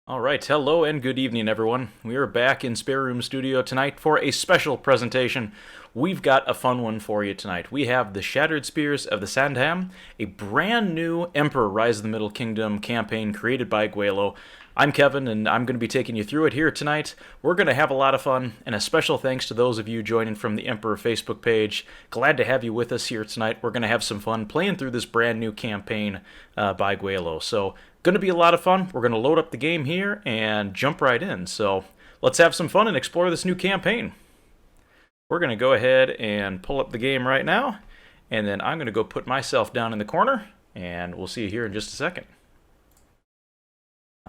All right, hello and good evening, everyone. We are back in Spare Room Studio tonight for a special presentation. We've got a fun one for you tonight. We have the Shattered Spears of the Sandham, a brand new Emperor Rise of the Middle Kingdom campaign created by Guelo. I'm Kevin, and I'm going to be taking you through it here tonight. We're going to have a lot of fun, and a special thanks to those of you joining from the Emperor Facebook page. Glad to have you with us here tonight. We're going to have some fun playing through this brand new campaign by Guelo. So, going to be a lot of fun. We're going to load up the game here and jump right in. So, let's have some fun and explore this new campaign. We're going to go ahead and pull up the game right now, and then I'm going to go put myself down in the corner, and we'll see you here in just a second.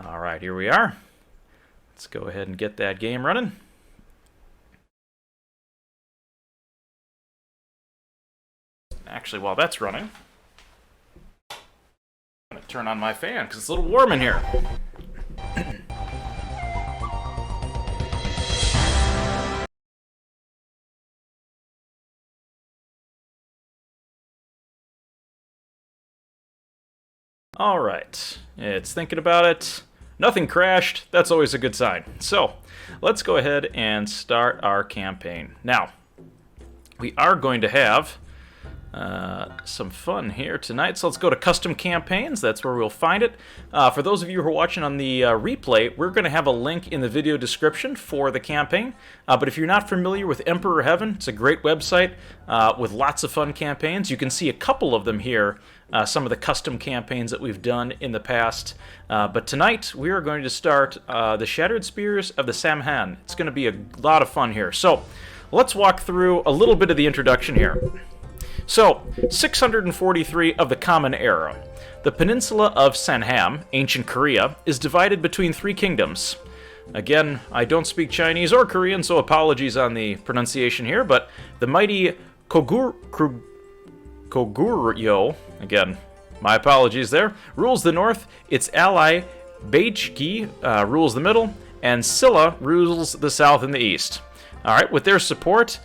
All right, here we are. Let's go ahead and get that game running. Actually, while that's running, I'm going to turn on my fan because it's a little warm in here. All right, it's thinking about it. Nothing crashed. That's always a good sign. So, let's go ahead and start our campaign. Now, we are going to have some fun here tonight. So let's go to custom campaigns. That's where we'll find it. For those of you who are watching on the replay, we're going to have a link in the video description for the campaign. But if you're not familiar with Emperor Heaven, it's a great website with lots of fun campaigns. You can see a couple of them here, some of the custom campaigns that we've done in the past. But tonight, we are going to start the Shattered Spears of the Samhan. It's going to be a lot of fun here. So let's walk through a little bit of the introduction here. So, 643 of the Common Era. The peninsula of Sanham, ancient Korea, is divided between three kingdoms. Again, I don't speak Chinese or Korean, so apologies on the pronunciation here, but the mighty Koguryo, again, my apologies there, rules the north, its ally Baekje rules the middle, and Silla rules the south and the east. Alright, with their support,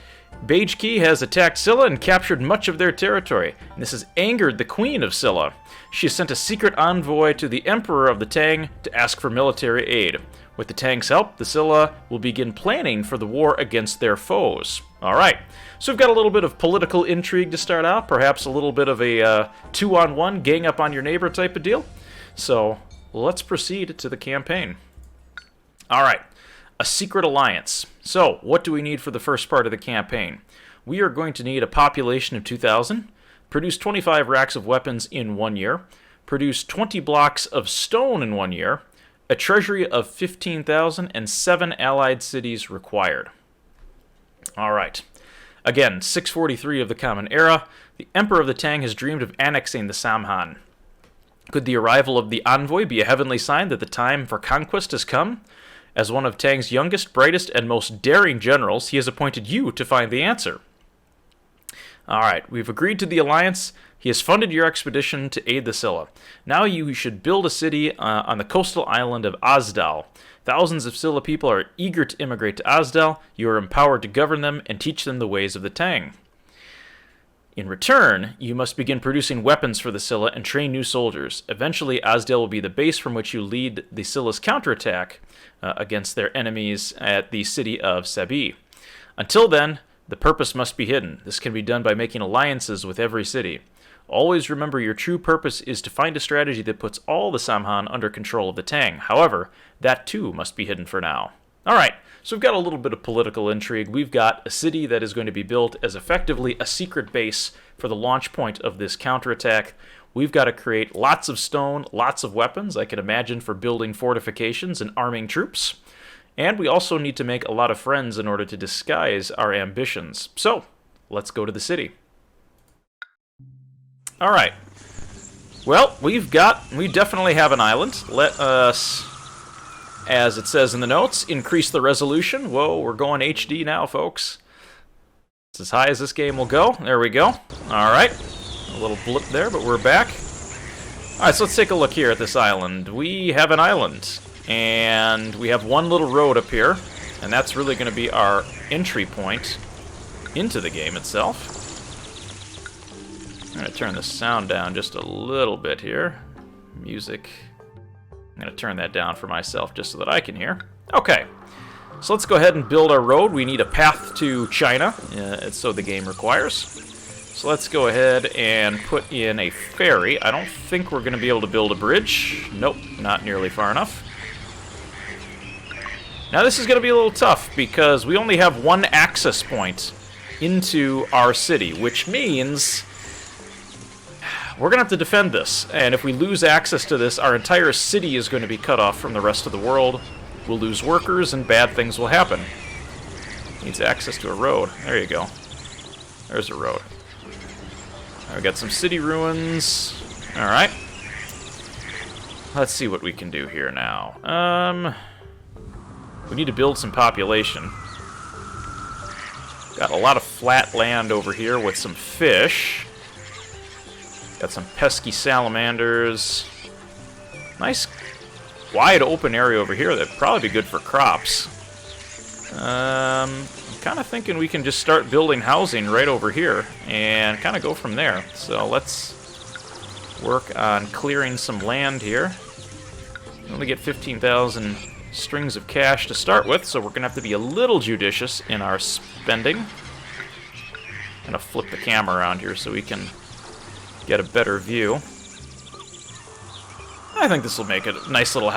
Baekje has attacked Silla and captured much of their territory. And this has angered the Queen of Silla. She has sent a secret envoy to the Emperor of the Tang to ask for military aid. With the Tang's help, the Silla will begin planning for the war against their foes. Alright, so we've got a little bit of political intrigue to start out, perhaps a little bit of a 2-on-1, gang up on your neighbor type of deal. So, let's proceed to the campaign. Alright. A secret alliance. So, what do we need for the first part of the campaign? We are going to need a population of 2,000, produce 25 racks of weapons in 1 year, produce 20 blocks of stone in 1 year, a treasury of 15,000, and 7 allied cities required. Alright. Again, 643 of the Common Era. The Emperor of the Tang has dreamed of annexing the Samhan. Could the arrival of the envoy be a heavenly sign that the time for conquest has come? As one of Tang's youngest, brightest, and most daring generals, he has appointed you to find the answer. Alright, we've agreed to the alliance. He has funded your expedition to aid the Silla. Now you should build a city on the coastal island of Asdal. Thousands of Silla people are eager to immigrate to Asdal. You are empowered to govern them and teach them the ways of the Tang. In return, you must begin producing weapons for the Silla and train new soldiers. Eventually, Asdal will be the base from which you lead the Silla's counterattack against their enemies at the city of Sabi. Until then, the purpose must be hidden. This can be done by making alliances with every city. Always remember your true purpose is to find a strategy that puts all the Samhan under control of the Tang. However, that too must be hidden for now. Alright, so we've got a little bit of political intrigue. We've got a city that is going to be built as effectively a secret base for the launch point of this counterattack. We've got to create lots of stone, lots of weapons, I can imagine, for building fortifications and arming troops. And we also need to make a lot of friends in order to disguise our ambitions. So, let's go to the city. Alright. Well, we definitely have an island. Let us, as it says in the notes, increase the resolution. Whoa, we're going HD now, folks. It's as high as this game will go. There we go. Alright. A little blip there, but we're back. Alright, so let's take a look here at this island. We have an island, and we have one little road up here, and that's really going to be our entry point into the game itself. I'm going to turn the sound down just a little bit here. Music I'm going to turn that down for myself just so that I can hear. Okay, so let's go ahead and build our road. We need a path to China, so the game requires. So let's go ahead and put in a ferry. I don't think we're going to be able to build a bridge. Nope, not nearly far enough. Now this is going to be a little tough because we only have one access point into our city, which means we're going to have to defend this. And if we lose access to this, our entire city is going to be cut off from the rest of the world. We'll lose workers and bad things will happen. Needs access to a road. There you go. There's a road. We got some city ruins. Alright. Let's see what we can do here now. We need to build some population. Got a lot of flat land over here with some fish. Got some pesky salamanders. Nice wide open area over here that'd probably be good for crops. I'm kind of thinking we can just start building housing right over here and kind of go from there. So let's work on clearing some land here. We only get 15,000 strings of cash to start with, so we're going to have to be a little judicious in our spending. I'm going to flip the camera around here so we can get a better view. I think this will make a nice little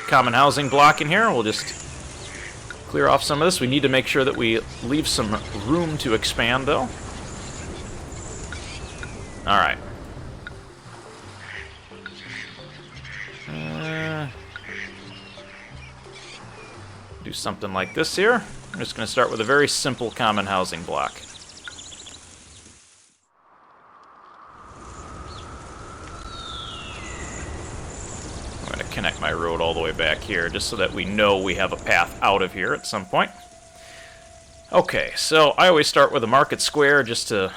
common housing block in here. We'll just clear off some of this. We need to make sure that we leave some room to expand, though. Alright. Do something like this here. I'm just going to start with a very simple common housing block. Connect my road all the way back here just so that we know we have a path out of here at some point. Okay, so I always start with a market square just to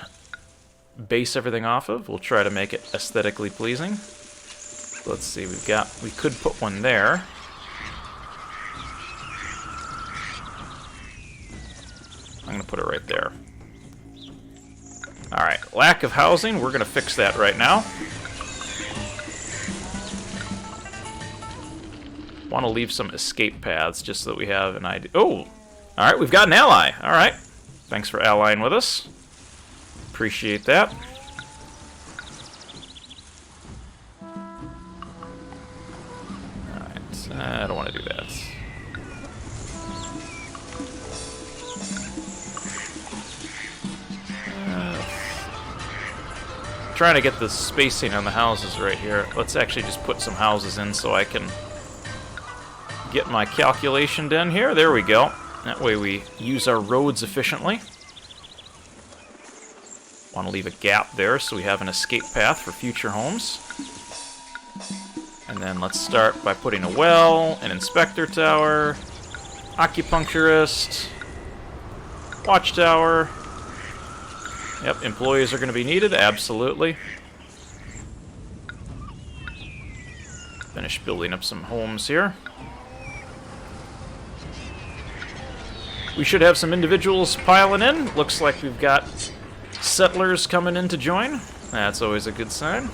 base everything off of. We'll try to make it aesthetically pleasing. Let's see, we could put one there. I'm going to put it right there. Alright, lack of housing, we're going to fix that right now. Want to leave some escape paths just so that we have an idea. Oh! Alright, we've got an ally. Alright. Thanks for allying with us. Appreciate that. Alright, I don't want to do that. Trying to get the spacing on the houses right here. Let's actually just put some houses in so I can get my calculation done here. There we go. That way we use our roads efficiently. Want to leave a gap there so we have an escape path for future homes. And then let's start by putting a well, an inspector tower, acupuncturist, watchtower. Yep, employees are going to be needed, absolutely. Finish building up some homes here. We should have some individuals piling in. Looks like we've got settlers coming in to join. That's always a good sign.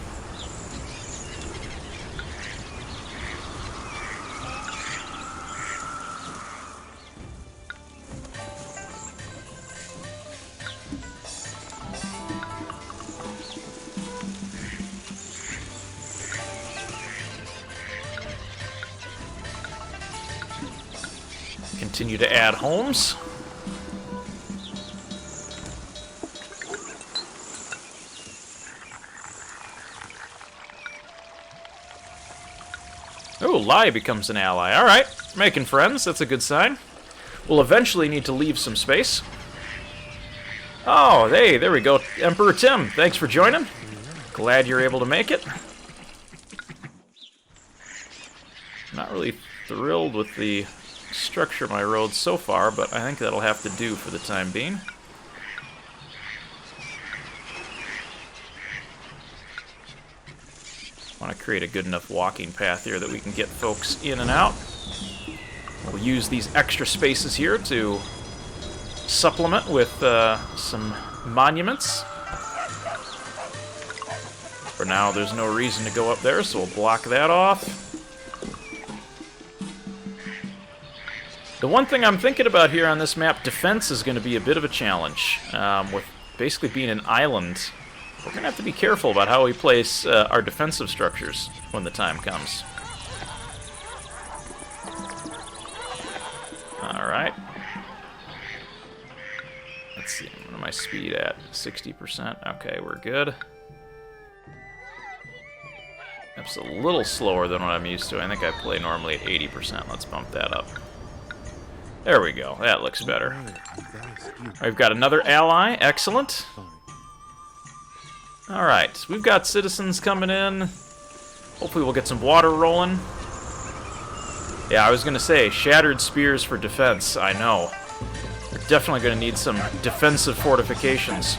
Continue to add homes. Oh, Lai becomes an ally. Alright, making friends. That's a good sign. We'll eventually need to leave some space. Oh, hey, there we go. Emperor Tim, thanks for joining. Glad you're able to make it. Not really thrilled with the structure of my road so far, but I think that'll have to do for the time being. Want to create a good enough walking path here that we can get folks in and out. We'll use these extra spaces here to supplement with some monuments. For now, there's no reason to go up there, so we'll block that off. The one thing I'm thinking about here on this map, defense is going to be a bit of a challenge. With basically being an island, we're going to have to be careful about how we place our defensive structures when the time comes. Alright. Let's see, what am I speed at? 60%. Okay, we're good. That's a little slower than what I'm used to. I think I play normally at 80%. Let's bump that up. There we go. That looks better. We've got another ally. Excellent. Alright, we've got citizens coming in. Hopefully we'll get some water rolling. Yeah, I was going to say, shattered spears for defense. I know. We're definitely going to need some defensive fortifications.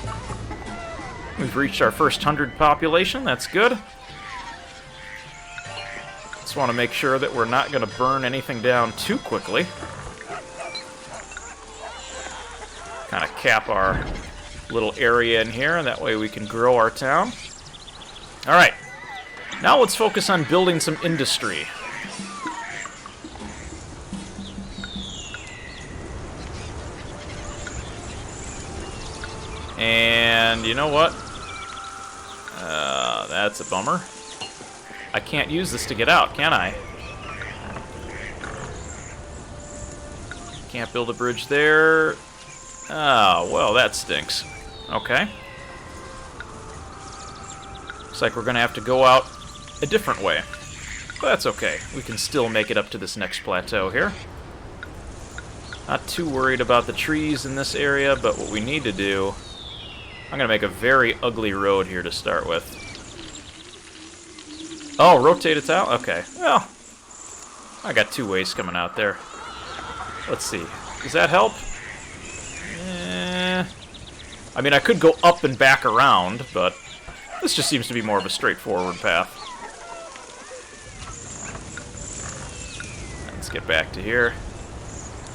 We've reached our first 100 population. That's good. Just want to make sure that we're not going to burn anything down too quickly. Kind of cap our little area in here, and that way we can grow our town. Alright, now let's focus on building some industry. And you know what? That's a bummer. I can't use this to get out, can I? Can't build a bridge there. Oh, well, that stinks. Okay. Looks like we're going to have to go out a different way. But that's okay. We can still make it up to this next plateau here. Not too worried about the trees in this area, but what we need to do... I'm going to make a very ugly road here to start with. Oh, rotate it out? Okay. Well, I got two ways coming out there. Let's see. Does that help? I mean, I could go up and back around, but this just seems to be more of a straightforward path. Let's get back to here.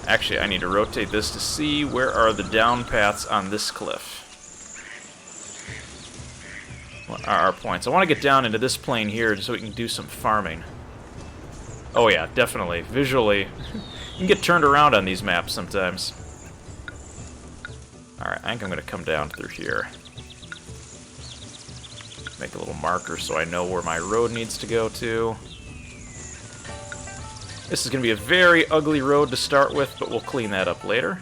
Actually, I need to rotate this to see where are the down paths on this cliff. What are our points? I want to get down into this plane here just so we can do some farming. Oh yeah, definitely. Visually, you can get turned around on these maps sometimes. Alright, I think I'm going to come down through here. Make a little marker so I know where my road needs to go to. This is going to be a very ugly road to start with, but we'll clean that up later.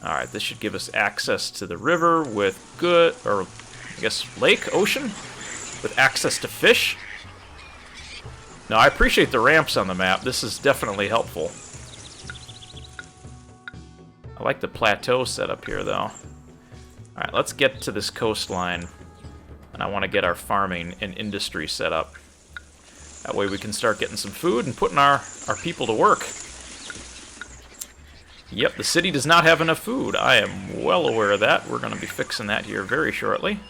Alright, this should give us access to the river with good, or I guess lake, ocean, with access to fish. Now, I appreciate the ramps on the map. This is definitely helpful. I like the plateau setup here, though. Alright, let's get to this coastline. And I want to get our farming and industry set up. That way we can start getting some food and putting our people to work. Yep, the city does not have enough food. I am well aware of that. We're going to be fixing that here very shortly.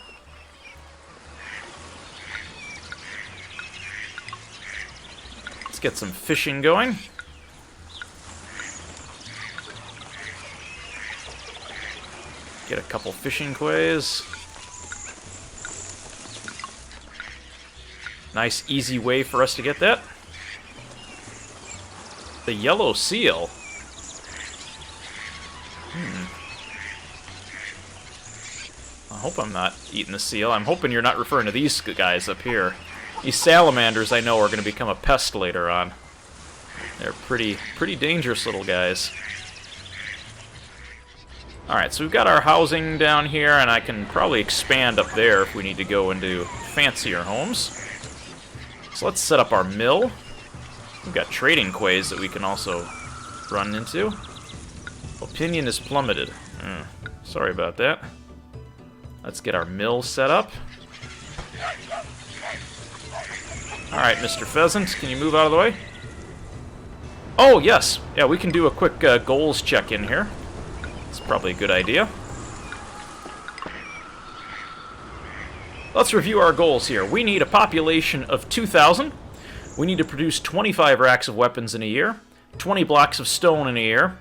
Let's get some fishing going. Get a couple fishing quays. Nice, easy way for us to get that. The yellow seal. I hope I'm not eating the seal. I'm hoping you're not referring to these guys up here. These salamanders, I know, are going to become a pest later on. They're pretty dangerous little guys. Alright, so we've got our housing down here, and I can probably expand up there if we need to go into fancier homes. So let's set up our mill. We've got trading quays that we can also run into. Opinion is plummeted. Sorry about that. Let's get our mill set up. Alright, Mr. Pheasant, can you move out of the way? Oh, yes. Yeah, we can do a quick goals check in here. It's probably a good idea. Let's review our goals here. We need a population of 2,000. We need to produce 25 racks of weapons in a year, 20 blocks of stone in a year,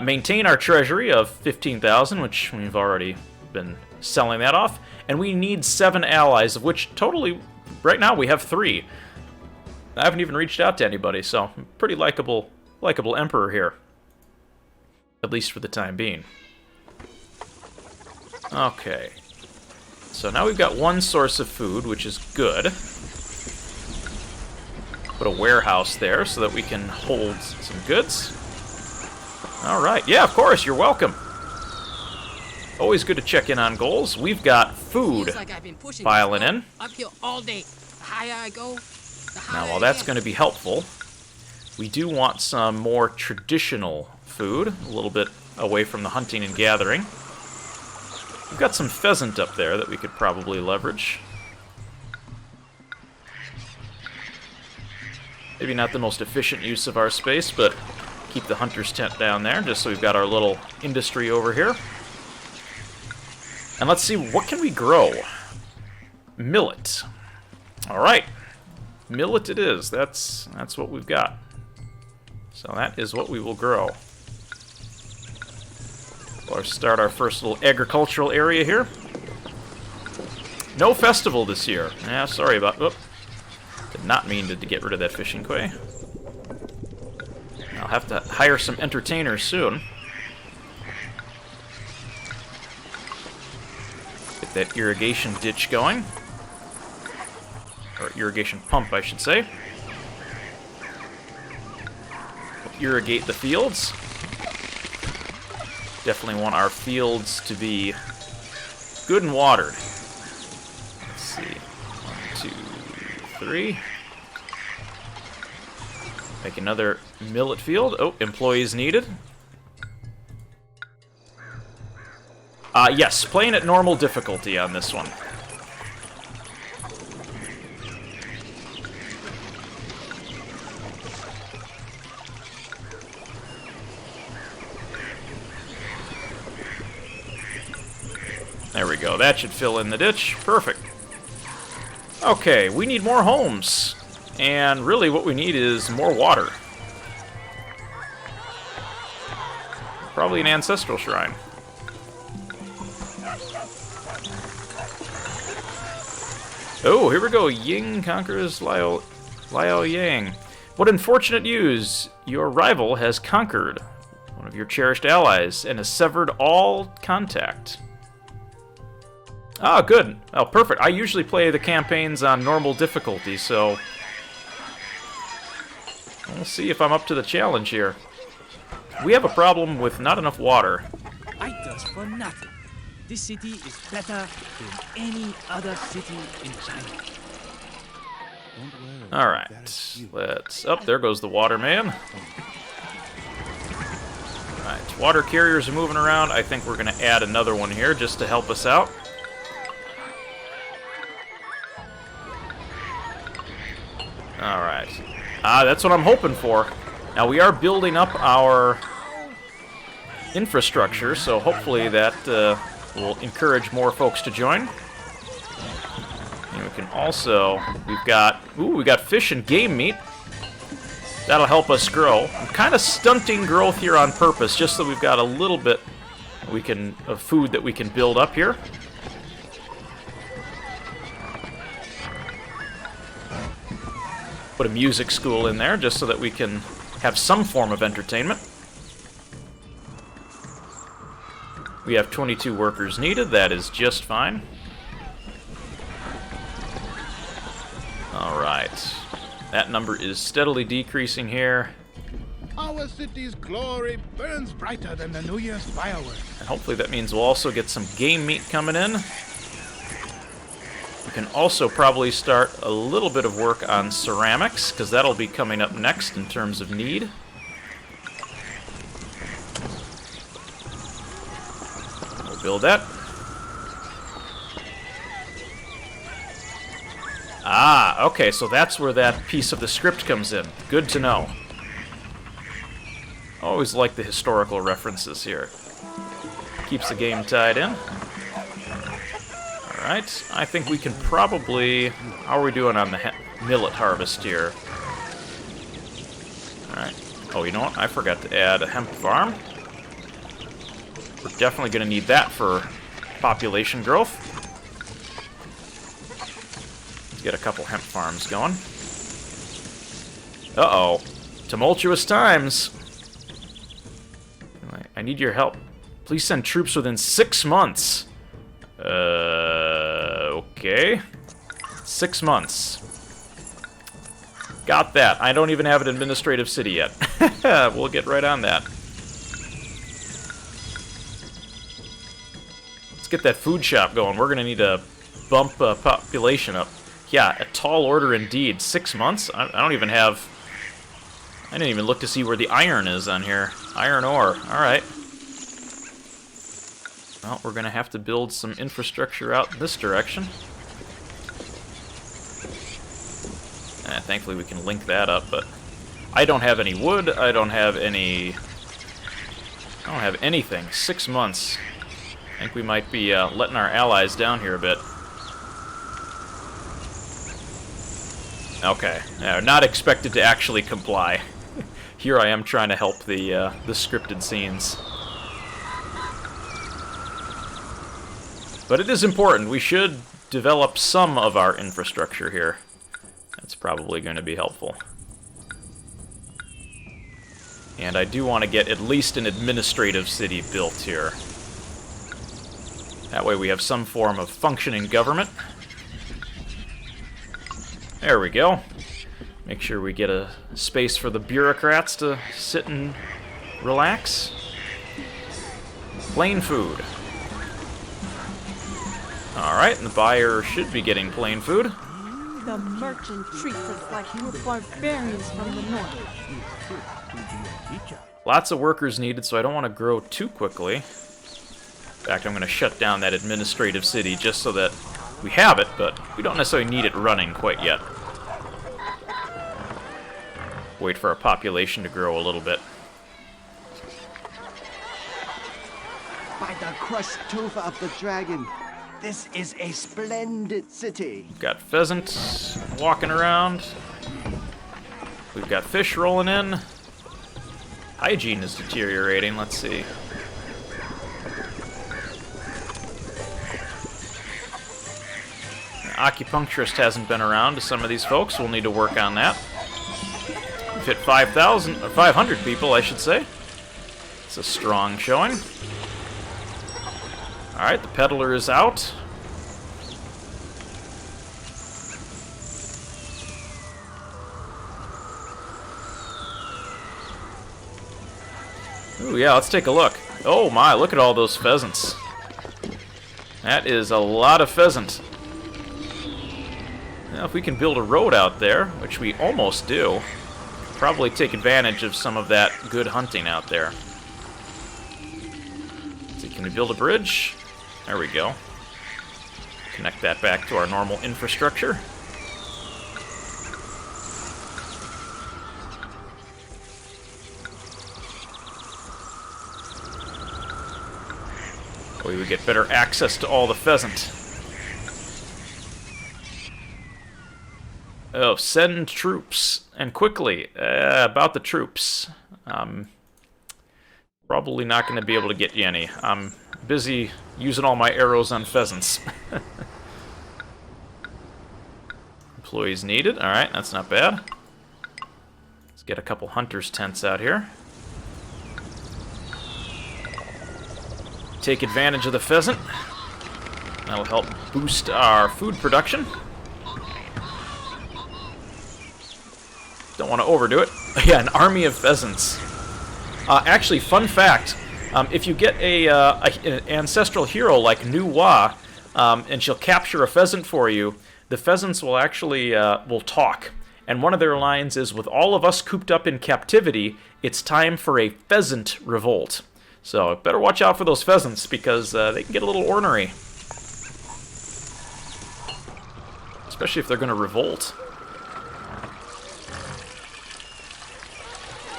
maintain our treasury of 15,000, which we've already been selling that off, and we need 7 allies, of which totally, right now, we have 3. I haven't even reached out to anybody, so pretty likable likable emperor here. At least for the time being. Okay. So now we've got one source of food, which is good. Put a warehouse there so that we can hold some goods. Alright, yeah, of course, you're welcome. Always good to check in on goals. We've got food piling in. Uphill all day. The higher I go, the higher Now, while that's going to be helpful, we do want some more traditional food, a little bit away from the hunting and gathering. We've got some pheasant up there that we could probably leverage. Maybe not the most efficient use of our space, but keep the hunter's tent down there, just so we've got our little industry over here. And let's see, what can we grow? Millet. Alright. Millet it is. That's what we've got. So that is what we will grow. We'll start our first little agricultural area here. No festival this year. Yeah, sorry about... Oop. Did not mean to get rid of that fishing quay. I'll have to hire some entertainers soon. Get that irrigation ditch going. Or irrigation pump, I should say. We'll irrigate the fields. Definitely want our fields to be good and watered. Let's see. 1, 2, 3. Make another millet field. Oh, employees needed. Yes, playing at normal difficulty on this one. There we go. That should fill in the ditch. Perfect. Okay, we need more homes. And really what we need is more water. Probably an ancestral shrine. Oh, here we go. Ying conquers Liao Yang. What unfortunate news. Your rival has conquered one of your cherished allies and has severed all contact. Ah, good. Oh, perfect. I usually play the campaigns on normal difficulty, so we'll see if I'm up to the challenge here. We have a problem with not enough water. Fighters for nothing. This city is better than any other city in China. Alright, let's... Oh, there goes the water man. Alright, water carriers are moving around. I think we're going to add another one here just to help us out. Alright. That's what I'm hoping for. Now, we are building up our infrastructure, so hopefully that will encourage more folks to join. And we can also... we got fish and game meat. That'll help us grow. I'm kind of stunting growth here on purpose, just so we've got a little bit of food that we can build up here. Put a music school in there, just so that we can have some form of entertainment. We have 22 workers needed. That is just fine. Alright. That number is steadily decreasing here. Our city's glory burns brighter than the New Year's fireworks. And hopefully that means we'll also get some game meat coming in. We can also probably start a little bit of work on ceramics, because that'll be coming up next in terms of need. We'll build that. Ah, okay, so that's where that piece of the script comes in. Good to know. Always like the historical references here. Keeps the game tied in. Alright, I think we can probably... How are we doing on the millet harvest here? Alright. Oh, you know what? I forgot to add a hemp farm. We're definitely going to need that for population growth. Let's get a couple hemp farms going. Uh-oh. Tumultuous times. need your help. Please send troops within 6 months. Okay. 6 months. Got that. I don't even have an administrative city yet. We'll get right on that. Let's get that food shop going. We're going to need to bump population up. Yeah, a tall order indeed. 6 months? I don't even have... I didn't even look to see where the iron is on here. Iron ore. Alright. Well, we're going to have to build some infrastructure out in this direction. Thankfully we can link that up, but I don't have any wood. I don't have anything. 6 months. I think we might be letting our allies down here a bit. Okay, not expected to actually comply. Here I am trying to help the scripted scenes. But it is important. We should develop some of our infrastructure here. That's probably going to be helpful. And I do want to get at least an administrative city built here. That way we have some form of functioning government. There we go. Make sure we get a space for the bureaucrats to sit and relax. Plain food. Alright, and the buyer should be getting plain food. The merchant treats us like we're barbarians from the north. Lots of workers needed, so I don't want to grow too quickly. In fact, I'm going to shut down that administrative city just so that we have it, but we don't necessarily need it running quite yet. Wait for our population to grow a little bit. By the crushed tooth of the dragon, this is a splendid city. We've got pheasants walking around. We've got fish rolling in. Hygiene is deteriorating. Let's see. Acupuncturist hasn't been around to some of these folks. We'll need to work on that. We've hit 5,000, or 500 people, I should say. It's a strong showing. Alright, the peddler is out. Ooh, yeah, let's take a look. Oh my, look at all those pheasants. That is a lot of pheasant. Now, if we can build a road out there, which we almost do, probably take advantage of some of that good hunting out there. Let's see, can we build a bridge? There we go. Connect that back to our normal infrastructure. We would get better access to all the pheasant. Oh, send troops, and quickly. About the troops. Probably not going to be able to get you any. I'm busy using all my arrows on pheasants. Employees needed. Alright, that's not bad. Let's get a couple hunters' tents out here. Take advantage of the pheasant. That'll help boost our food production. Don't want to overdo it. Yeah, an army of pheasants. Actually, fun fact, if you get an ancestral hero like Nu Wa, and she'll capture a pheasant for you, the pheasants will actually will talk. And one of their lines is, with all of us cooped up in captivity, it's time for a pheasant revolt. So better watch out for those pheasants, because they can get a little ornery. Especially if they're going to revolt.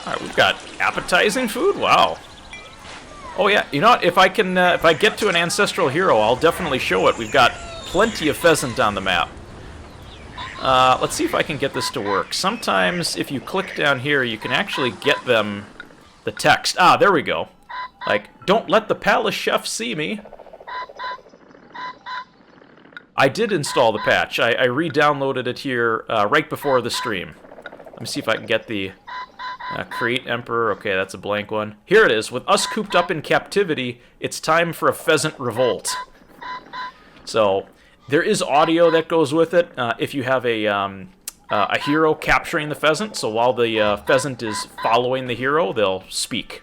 Alright, we've got appetizing food? Wow. Oh yeah, you know what? If I can, if I get to an ancestral hero, I'll definitely show it. We've got plenty of pheasant on the map. Let's see if I can get this to work. Sometimes, if you click down here, you can actually get them the text. Ah, there we go. Like, don't let the palace chef see me. I did install the patch. I re-downloaded it here right before the stream. Let me see if I can get the Create Emperor. Okay, that's a blank one. Here it is. With us cooped up in captivity, it's time for a pheasant revolt. So there is audio that goes with it if you have a hero capturing the pheasant. So while the pheasant is following the hero, they'll speak.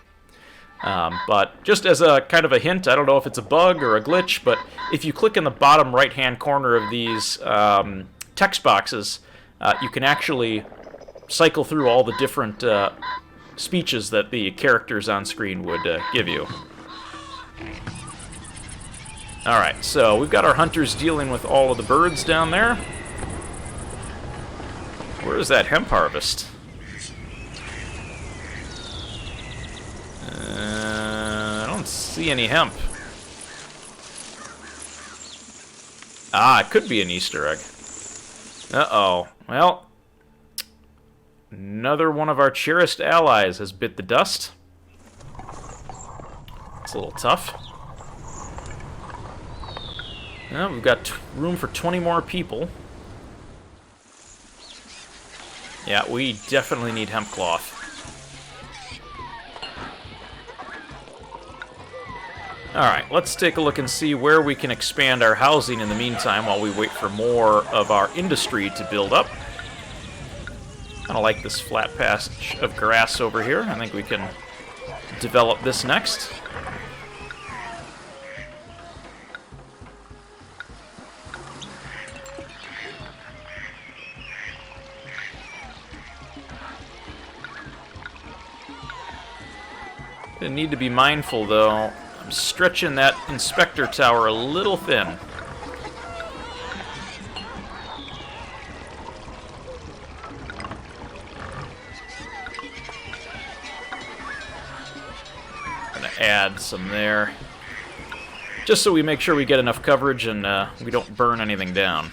But just as a kind of a hint, I don't know if it's a bug or a glitch, but if you click in the bottom right-hand corner of these text boxes, you can actually cycle through all the different speeches that the characters on screen would give you. Alright, so we've got our hunters dealing with all of the birds down there. Where is that hemp harvest? I don't see any hemp. Ah, it could be an Easter egg. Uh-oh. Well, another one of our cherished allies has bit the dust. It's a little tough. Well, we've got room for 20 more people. Yeah, we definitely need hemp cloth. Alright, let's take a look and see where we can expand our housing in the meantime while we wait for more of our industry to build up. Kind of like this flat patch of grass over here. I think we can develop this next. Gonna need to be mindful, though. I'm stretching that inspector tower a little thin. Gonna add some there. Just so we make sure we get enough coverage and we don't burn anything down.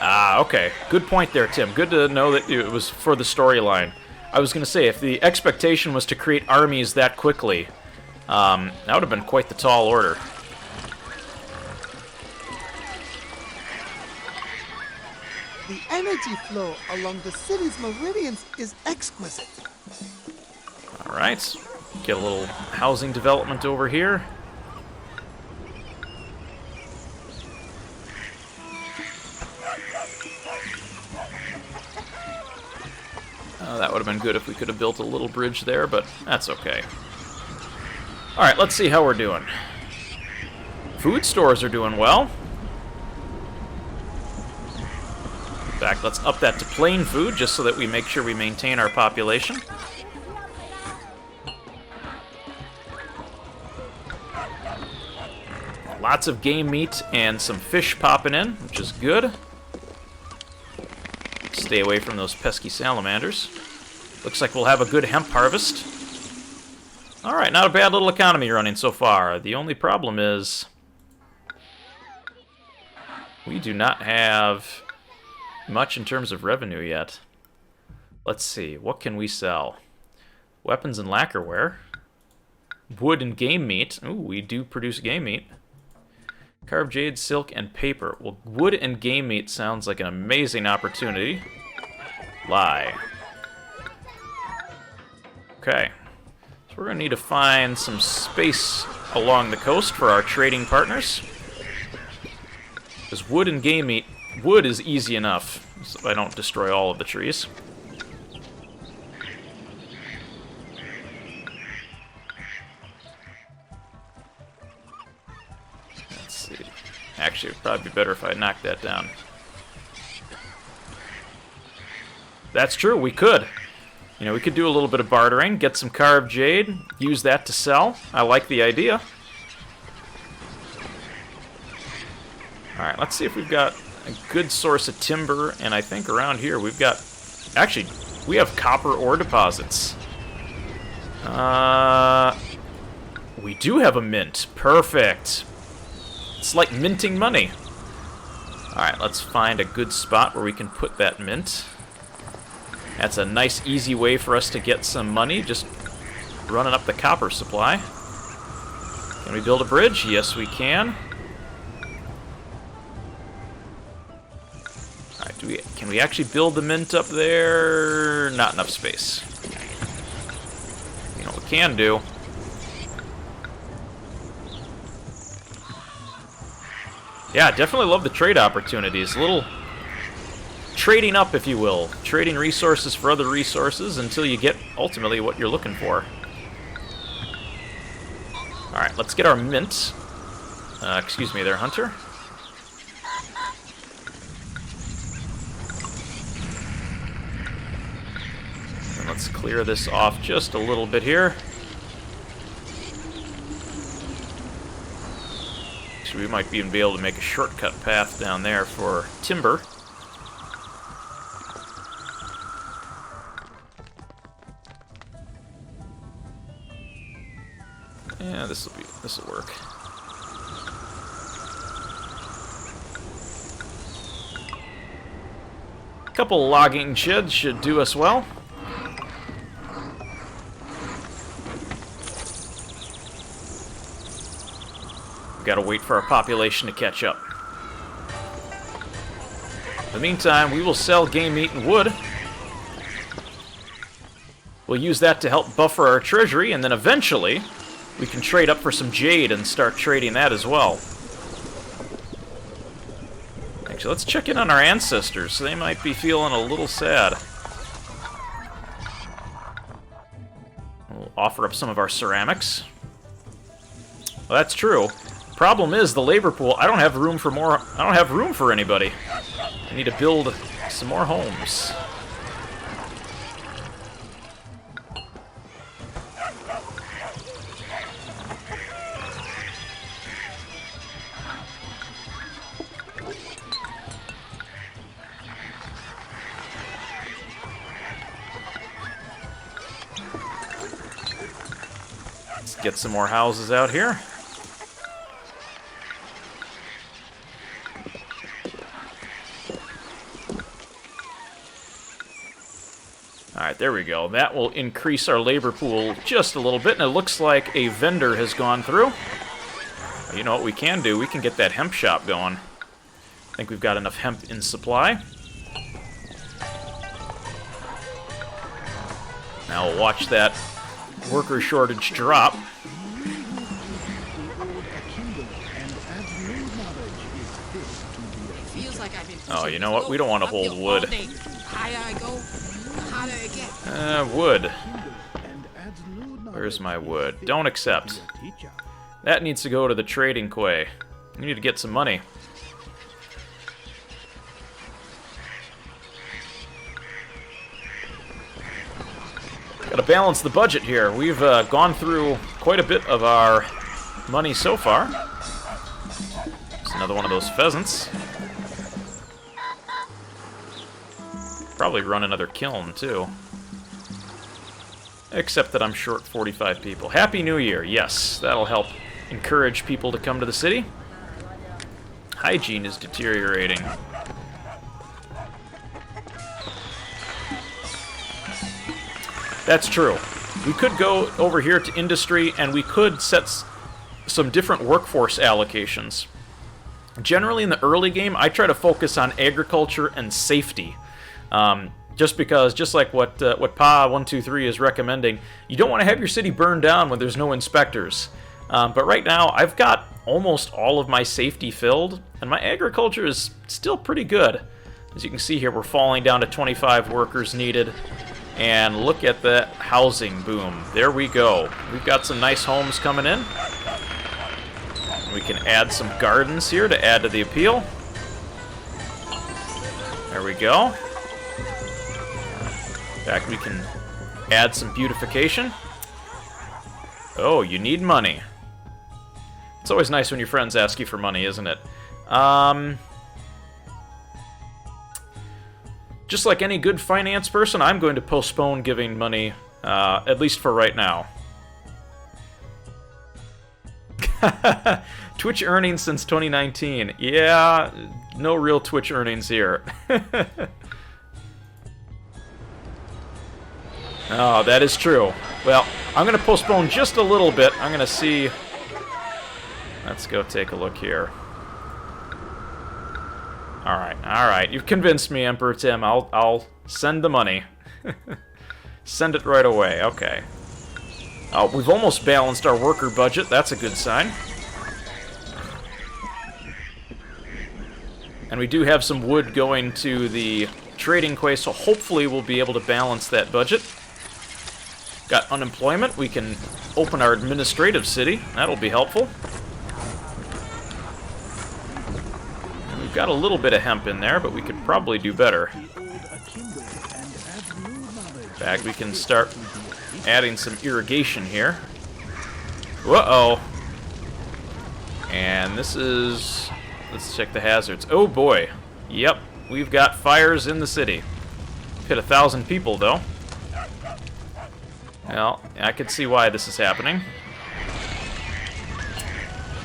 Ah, okay. Good point there, Tim. Good to know that it was for the storyline. I was going to say, if the expectation was to create armies that quickly, that would have been quite the tall order. The energy flow along the city's meridians is exquisite. Alright. Get a little housing development over here. That would have been good if we could have built a little bridge there, but that's okay. Alright, let's see how we're doing. Food stores are doing well. In fact, let's up that to plain food, just so that we make sure we maintain our population. Lots of game meat and some fish popping in, which is good. Stay away from those pesky salamanders. Looks like we'll have a good hemp harvest. Alright, not a bad little economy running so far. The only problem is we do not have much in terms of revenue yet. Let's see, what can we sell? Weapons and lacquerware. Wood and game meat. Ooh, we do produce game meat. Carved jade, silk, and paper. Well, wood and game meat sounds like an amazing opportunity. Lie. Okay. So we're going to need to find some space along the coast for our trading partners. Because wood and game meat, wood is easy enough, so I don't destroy all of the trees. Let's see. Actually, it would probably be better if I knocked that down. That's true, we could. You know, we could do a little bit of bartering, get some carved jade, use that to sell. I like the idea. Alright, let's see if we've got a good source of timber, and I think around here we've got... Actually, we have copper ore deposits. We do have a mint. Perfect. It's like minting money. Alright, let's find a good spot where we can put that mint. That's a nice, easy way for us to get some money, just running up the copper supply. Can we build a bridge? Yes, we can. Can we actually build the mint up there? Not enough space. You know what we can do? Yeah, definitely love the trade opportunities. A little trading up, if you will. Trading resources for other resources until you get, ultimately, what you're looking for. Alright, let's get our mint. Excuse me there, Hunter. And let's clear this off just a little bit here. So we might even be able to make a shortcut path down there for timber. Yeah, this will work. A couple logging sheds should do us well. Gotta wait for our population to catch up. In the meantime, we will sell game meat and wood. We'll use that to help buffer our treasury, and then eventually we can trade up for some jade and start trading that as well. Actually, let's check in on our ancestors. They might be feeling a little sad. We'll offer up some of our ceramics. Well, that's true. Problem is the labor pool. I don't have room for more. I don't have room for anybody. I need to build some more homes. Let's get some more houses out here. Alright, there we go. That will increase our labor pool just a little bit, and it looks like a vendor has gone through. You know what we can do? We can get that hemp shop going. I think we've got enough hemp in supply. Now we'll watch that worker shortage drop. Feels like I've been Oh, you know what? We don't want to hold wood. Higher I go, harder it gets. Wood. Where's my wood? Don't accept. That needs to go to the trading quay. We need to get some money. Gotta balance the budget here. We've gone through quite a bit of our money so far. It's another one of those pheasants. Probably run another kiln, too. Except that I'm short 45 people. Happy New Year, yes. That'll help encourage people to come to the city. Hygiene is deteriorating. That's true. We could go over here to industry, and we could set some different workforce allocations. Generally, in the early game, I try to focus on agriculture and safety. Just because, just like what Pa123 is recommending, you don't want to have your city burned down when there's no inspectors. But right now, I've got almost all of my safety filled, and my agriculture is still pretty good. As you can see here, we're falling down to 25 workers needed. And look at that housing boom. There we go. We've got some nice homes coming in. We can add some gardens here to add to the appeal. There we go. In fact, we can add some beautification. Oh, you need money. It's always nice when your friends ask you for money, isn't it? Just like any good finance person, I'm going to postpone giving money, at least for right now. Twitch earnings since 2019. Yeah, no real Twitch earnings here. Oh, that is true. Well, I'm going to postpone just a little bit. I'm going to see... Let's go take a look here. Alright. You've convinced me, Emperor Tim. I'll send the money. Send it right away. Okay. Oh, we've almost balanced our worker budget. That's a good sign. And we do have some wood going to the trading quay, so hopefully we'll be able to balance that budget. Got unemployment. We can open our administrative city. That'll be helpful. And we've got a little bit of hemp in there, but we could probably do better. In fact, we can start adding some irrigation here. Uh-oh. And this is... Let's check the hazards. Oh boy. Yep, we've got fires in the city. Hit 1,000 people, though. Well, I can see why this is happening.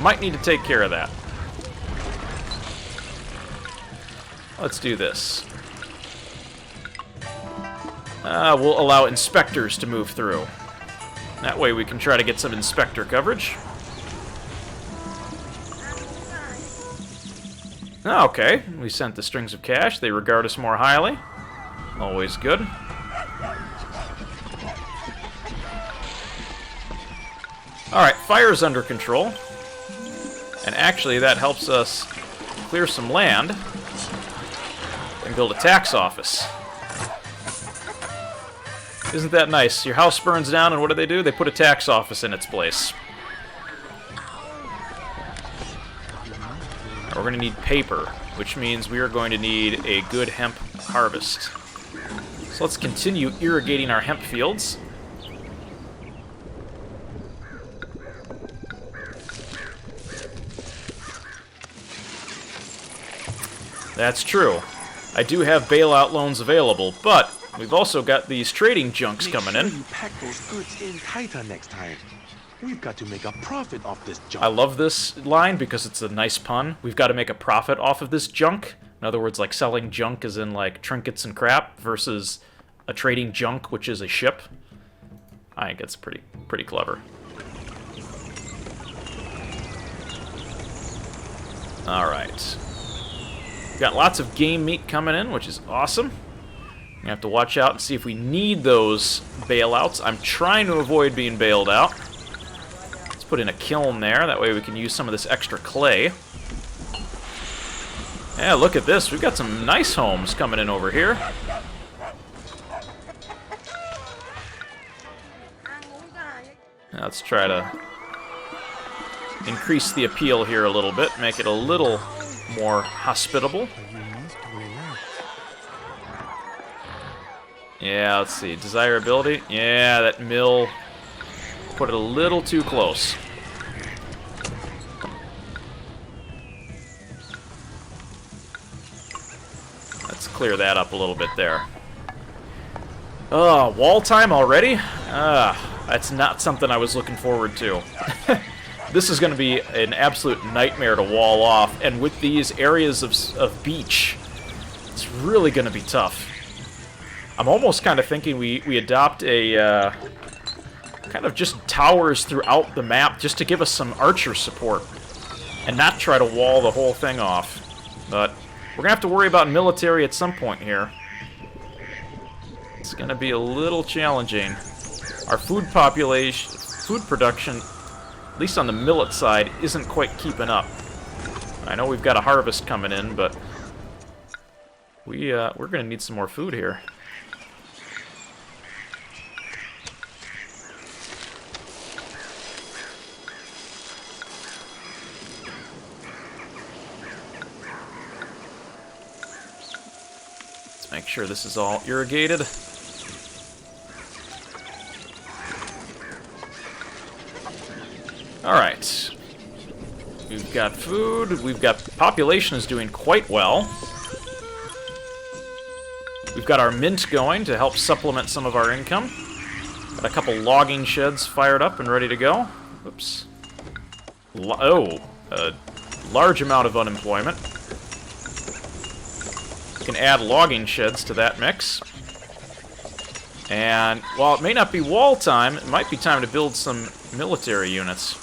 Might need to take care of that. Let's do this. We'll allow inspectors to move through. That way we can try to get some inspector coverage. Okay, we sent the strings of cash. They regard us more highly. Always good. Alright, fire's under control. And actually, that helps us clear some land and build a tax office. Isn't that nice? Your house burns down, and what do? They put a tax office in its place. We're going to need paper, which means we are going to need a good hemp harvest. So let's continue irrigating our hemp fields. That's true. I do have bailout loans available, but we've also got these trading junks coming in. You pack those goods in tighter next time. We've got to make a profit off this junk. I love this line because it's a nice pun. We've got to make a profit off of this junk. In other words, like selling junk as in like trinkets and crap versus a trading junk, which is a ship. I think it's pretty clever. All right. Got lots of game meat coming in, which is awesome. We have to watch out and see if we need those bailouts. I'm trying to avoid being bailed out. Let's put in a kiln there. That way we can use some of this extra clay. Yeah, look at this. We've got some nice homes coming in over here. Now let's try to increase the appeal here a little bit, make it a little more hospitable. Yeah, let's see. Desirability. Yeah, that mill put it a little too close. Let's clear that up a little bit there. Oh, wall time already? That's not something I was looking forward to. This is going to be an absolute nightmare to wall off, and with these areas of beach, it's really going to be tough. I'm almost kind of thinking we adopt a kind of just towers throughout the map just to give us some archer support and not try to wall the whole thing off. But we're going to have to worry about military at some point here. It's going to be a little challenging. Our food production, at least on the millet side, isn't quite keeping up. I know we've got a harvest coming in, but we're going to need some more food here. Let's make sure this is all irrigated. Alright. We've got food. We've got population is doing quite well. We've got our mint going to help supplement some of our income. Got a couple logging sheds fired up and ready to go. Oops. A large amount of unemployment. We can add logging sheds to that mix. And while it may not be wall time, it might be time to build some military units.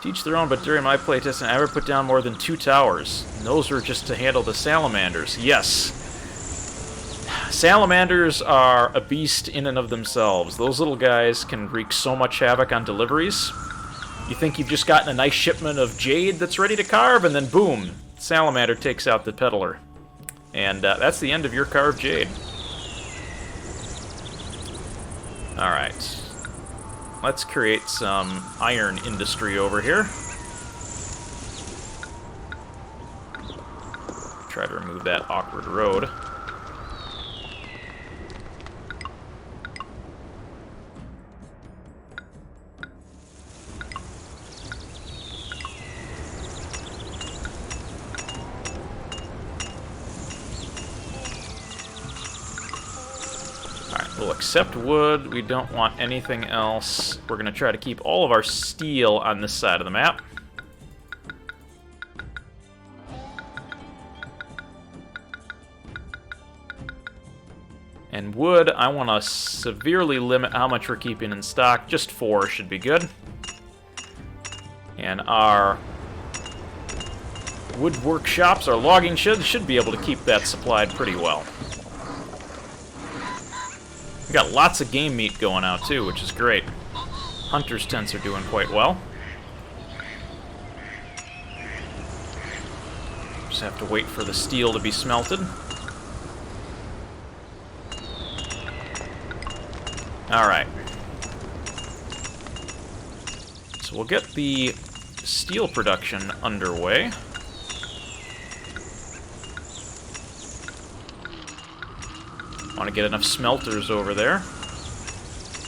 Teach their own, but during my playtesting, I never put down more than 2 towers. And those were just to handle the salamanders. Yes. Salamanders are a beast in and of themselves. Those little guys can wreak so much havoc on deliveries. You think you've just gotten a nice shipment of jade that's ready to carve, and then boom, salamander takes out the peddler. And that's the end of your carved jade. Alright. Let's create some iron industry over here. Try to remove that awkward road. We'll accept wood. We don't want anything else. We're going to try to keep all of our steel on this side of the map. And wood, I want to severely limit how much we're keeping in stock. Just 4 should be good. And our wood workshops, our logging sheds, should be able to keep that supplied pretty well. We got lots of game meat going out too, which is great. Hunters' tents are doing quite well. Just have to wait for the steel to be smelted. Alright. So we'll get the steel production underway. Want to get enough smelters over there.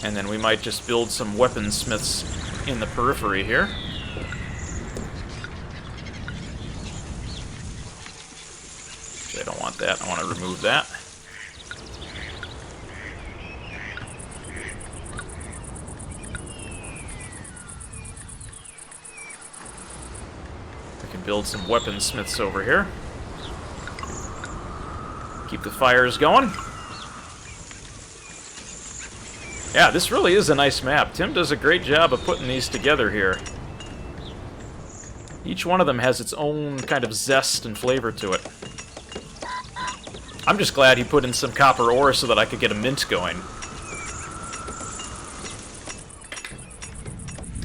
And then we might just build some weaponsmiths in the periphery here. Actually, I don't want that. I want to remove that. We can build some weaponsmiths over here. Keep the fires going. Yeah, this really is a nice map. Tim does a great job of putting these together here. Each one of them has its own kind of zest and flavor to it. I'm just glad he put in some copper ore so that I could get a mint going.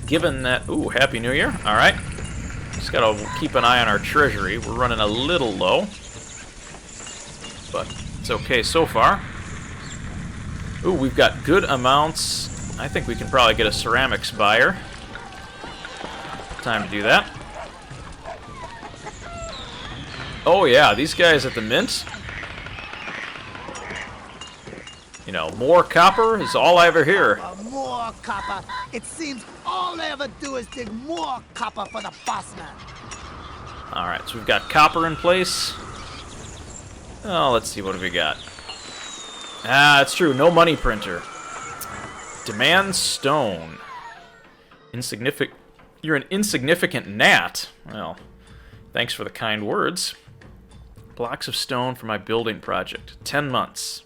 Given that... Ooh, Happy New Year. Alright. Just gotta keep an eye on our treasury. We're running a little low. But it's okay so far. Ooh, we've got good amounts. I think we can probably get a ceramics buyer. Time to do that. Oh yeah, these guys at the mint. You know, more copper is all I ever hear. More copper. It seems all they ever do is dig more copper for the boss man. Alright, so we've got copper in place. Oh, let's see, what have we got? Ah, it's true. No money printer. Demand stone. Insignificant. You're an insignificant gnat. Well, thanks for the kind words. Blocks of stone for my building project. 10 months.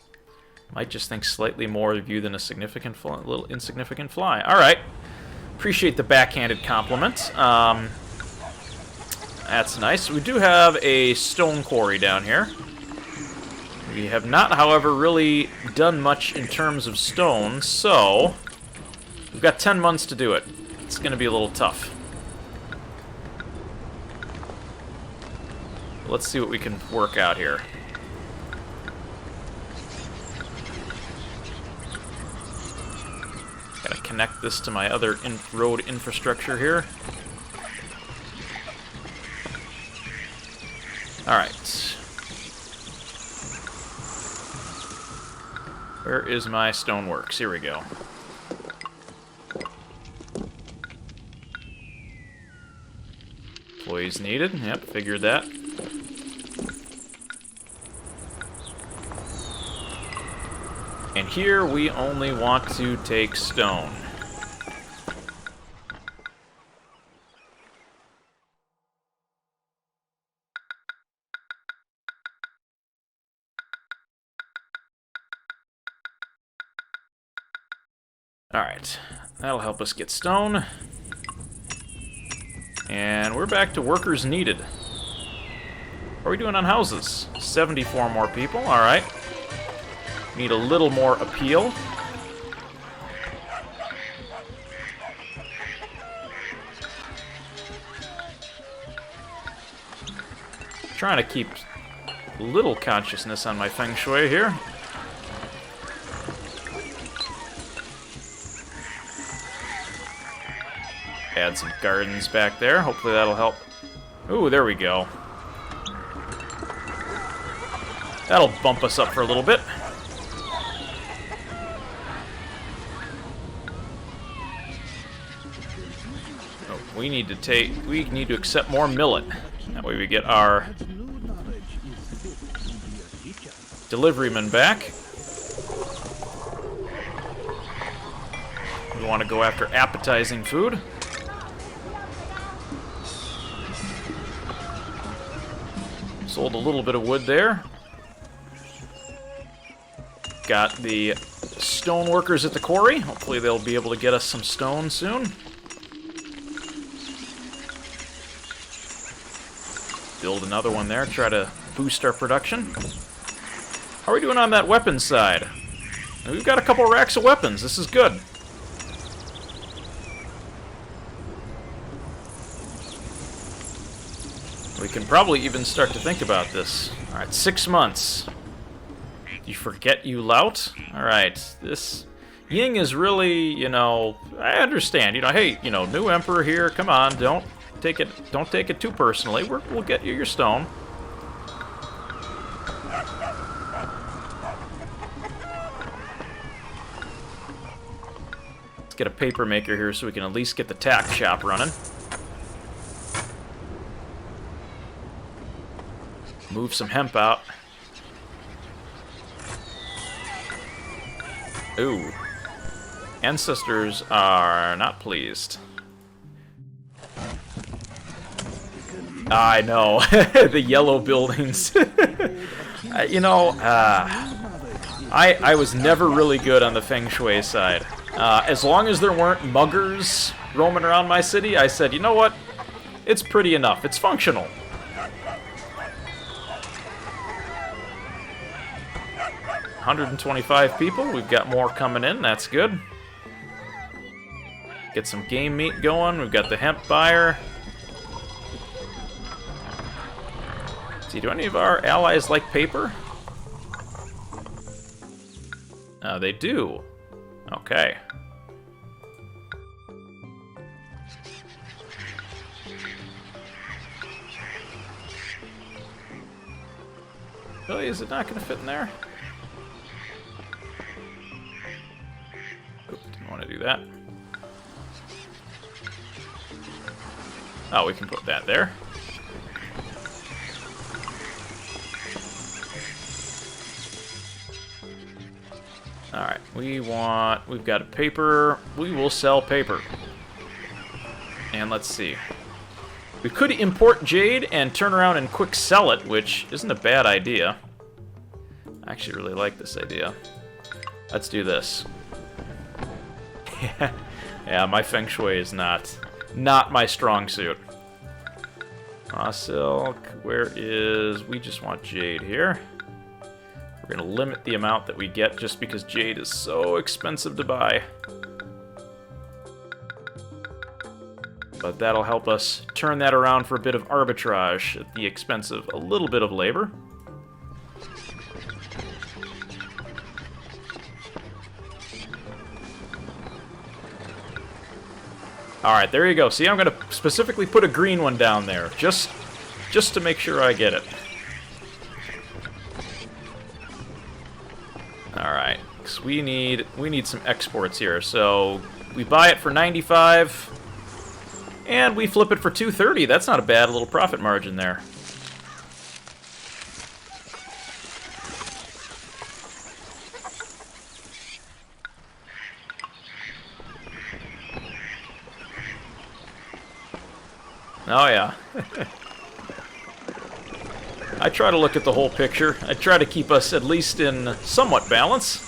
Might just think slightly more of you than a significant fly, little insignificant fly. All right. Appreciate the backhanded compliment. That's nice. We do have a stone quarry down here. We have not, however, really done much in terms of stone, so we've got 10 months to do it. It's going to be a little tough. Let's see what we can work out here. Gotta connect this to my other road infrastructure here. Alright. Where is my stoneworks? Here we go. Employees needed. Yep, figured that. And here we only want to take stone. Alright, that'll help us get stone. And we're back to workers needed. How are we doing on houses? 74 more people, alright. Need a little more appeal. Trying to keep a little consciousness on my feng shui here. Add some gardens back there. Hopefully that'll help. Ooh, there we go. That'll bump us up for a little bit. Oh, we need to accept more millet. That way we get our deliveryman back. We want to go after appetizing food. Sold a little bit of wood there. Got the stone workers at the quarry. Hopefully they'll be able to get us some stone soon. Build another one there, try to boost our production. How are we doing on that weapons side? We've got a couple racks of weapons. This is good. We can probably even start to think about this. Alright, 6 months. You forget you lout? Alright, this Ying is really, you know, I understand. You know, hey, you know, new emperor here, come on, don't take it too personally. We'll get you your stone. Let's get a paper maker here so we can at least get the tack shop running. Move some hemp out. Ooh. Ancestors are not pleased. I know. The yellow buildings. You know, I was never really good on the feng shui side. As long as there weren't muggers roaming around my city, I said, you know what? It's pretty enough. It's functional. 125 people. We've got more coming in. That's good. Get some game meat going. We've got the hemp buyer. See, do any of our allies like paper? They do. Okay. Really? Is it not going to fit in there? Oop, didn't want to do that. Oh, we can put that there. Alright, we've got a paper. We will sell paper. And let's see. We could import jade and turn around and quick sell it, which isn't a bad idea. I actually really like this idea. Let's do this. Yeah, my feng shui is not my strong suit. Silk, where is... We just want jade here. We're going to limit the amount that we get just because jade is so expensive to buy. But that'll help us turn that around for a bit of arbitrage at the expense of a little bit of labor. Alright, there you go. See, I'm going to specifically put a green one down there, just to make sure I get it. Alright, because we need some exports here. So, we buy it for 95, and we flip it for 230. That's not a bad little profit margin there. Oh, yeah. I try to look at the whole picture. I try to keep us at least in somewhat balance.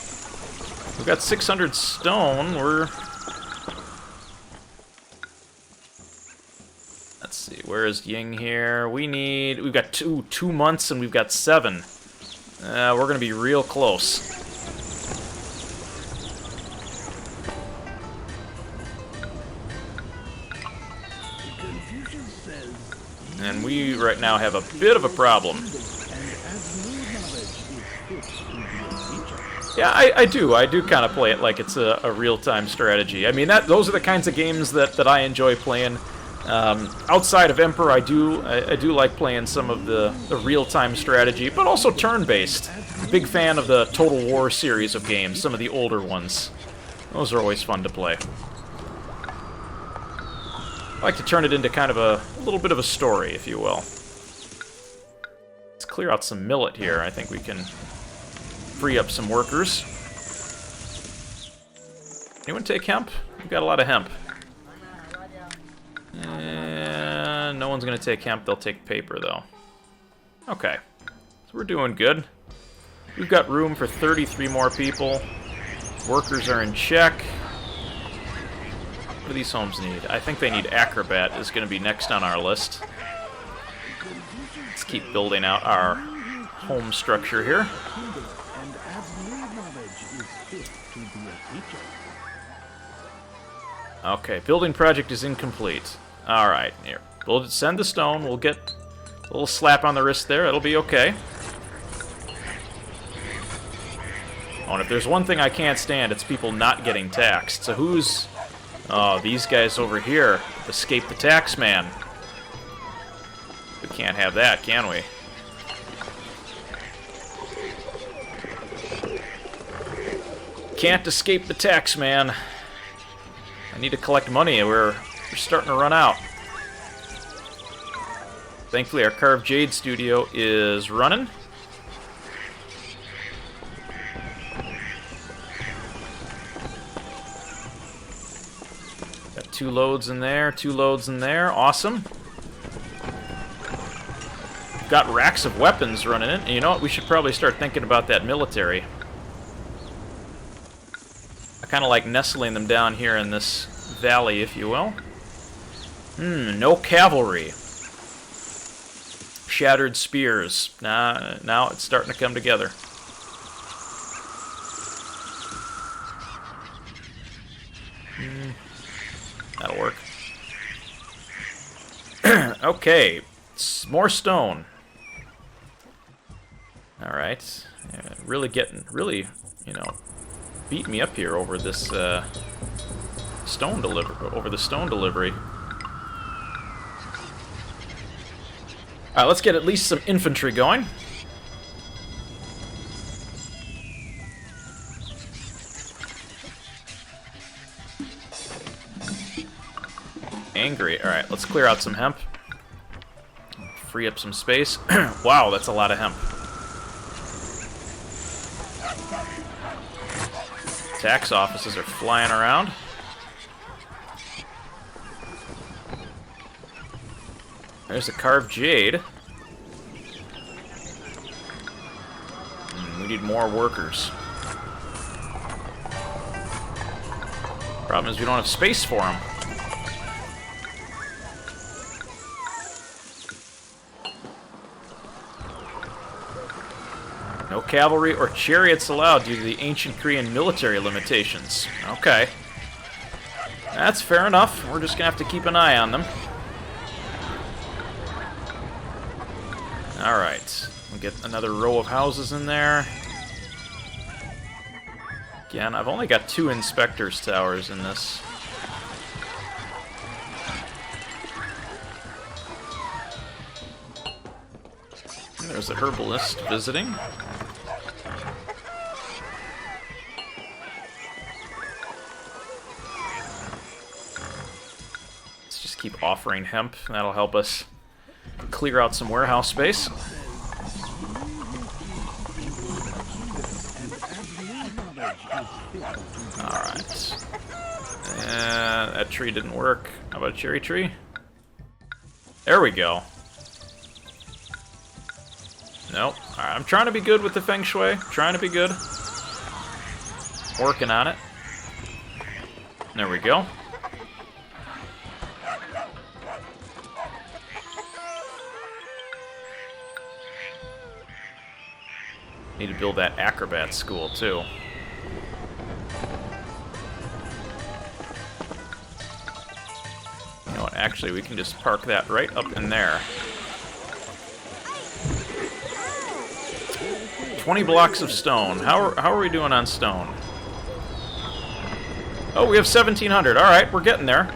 We've got 600 stone. Let's Where is Ying here? We've got two months and we've got 7. We're gonna be real close. And we right now have a bit of a problem. Yeah, I do kind of play it like it's a real-time strategy. I mean, those are the kinds of games that I enjoy playing. Outside of Emperor, I do like playing some of the real-time strategy, but also turn-based. Big fan of the Total War series of games, some of the older ones. Those are always fun to play. I like to turn it into kind of a little bit of a story, if you will. Let's clear out some millet here. I think we can free up some workers. Anyone take hemp? We've got a lot of hemp. And no one's going to take hemp. They'll take paper, though. Okay. So we're doing good. We've got room for 33 more people. Workers are in check. What do these homes need? I think they need Acrobat is going to be next on our list. Let's keep building out our home structure here. Okay, building project is incomplete. Alright, here. We'll send the stone. We'll get a little slap on the wrist there. It'll be okay. Oh, and if there's one thing I can't stand, it's people not getting taxed. So who's... Oh, these guys over here. Escape the tax man. We can't have that, can we? Can't escape the tax man. I need to collect money. We're starting to run out. Thankfully, our Carved Jade studio is running. Got 2 loads in there, 2 loads in there. Awesome. Got racks of weapons running in. And you know what? We should probably start thinking about that military. I kind of like nestling them down here in this valley, if you will. No cavalry. Shattered spears. Now it's starting to come together. That'll work. Okay, more stone. All right, really, you know, beat me up here over this stone delivery. All right, let's get at least some infantry going. Angry. All right, let's clear out some hemp. Free up some space. Wow, that's a lot of hemp. Tax offices are flying around. There's the Carved Jade. We need more workers. Problem is we don't have space for them. No cavalry or chariots allowed due to the ancient Korean military limitations. Okay. That's fair enough. We're just gonna have to keep an eye on them. Alright. We'll get another row of houses in there. Again, I've only got 2 inspectors' towers in this. There's a herbalist visiting. Let's just keep offering hemp. That'll help us clear out some warehouse space. Alright. That tree didn't work. How about a cherry tree? There we go. Nope. Alright, I'm trying to be good with the Feng Shui. Trying to be good. Working on it. There we go. Need to build that acrobat school, too. You know what, actually, we can just park that right up in there. 20 blocks of stone. How are we doing on stone? Oh, we have 1,700. Alright, we're getting there.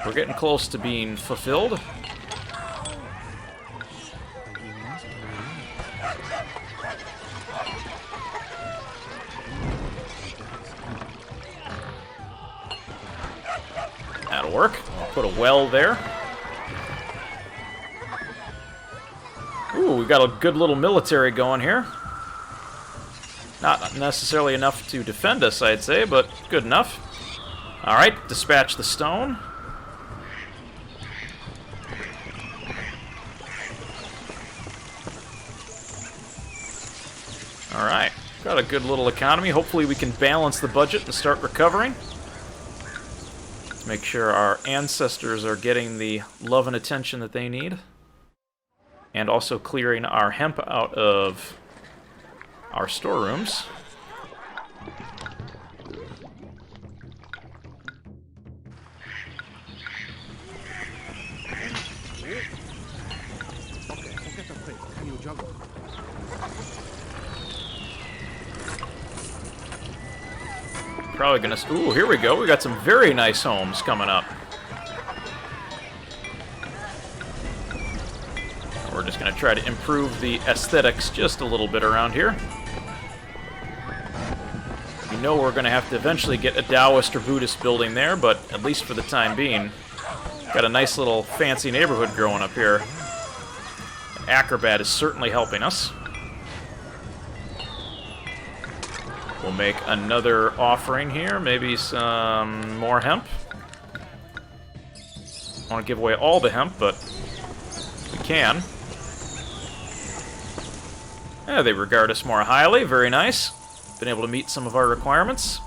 We're getting close to being fulfilled. That'll work. I'll put a well there. Ooh, we got a good little military going here. Not necessarily enough to defend us, I'd say, but good enough. Alright, dispatch the stone. Alright, got a good little economy. Hopefully we can balance the budget and start recovering. Let's make sure our ancestors are getting the love and attention that they need. And also clearing our hemp out of our storerooms. Probably gonna... Ooh, here we go. We got some very nice homes coming up. We're just going to try to improve the aesthetics just a little bit around here. We know we're going to have to eventually get a Taoist or Buddhist building there, but at least for the time being, got a nice little fancy neighborhood growing up here. Acrobat is certainly helping us. We'll make another offering here, maybe some more hemp. I want to give away all the hemp, but we can. Yeah, they regard us more highly. Very nice. Been able to meet some of our requirements.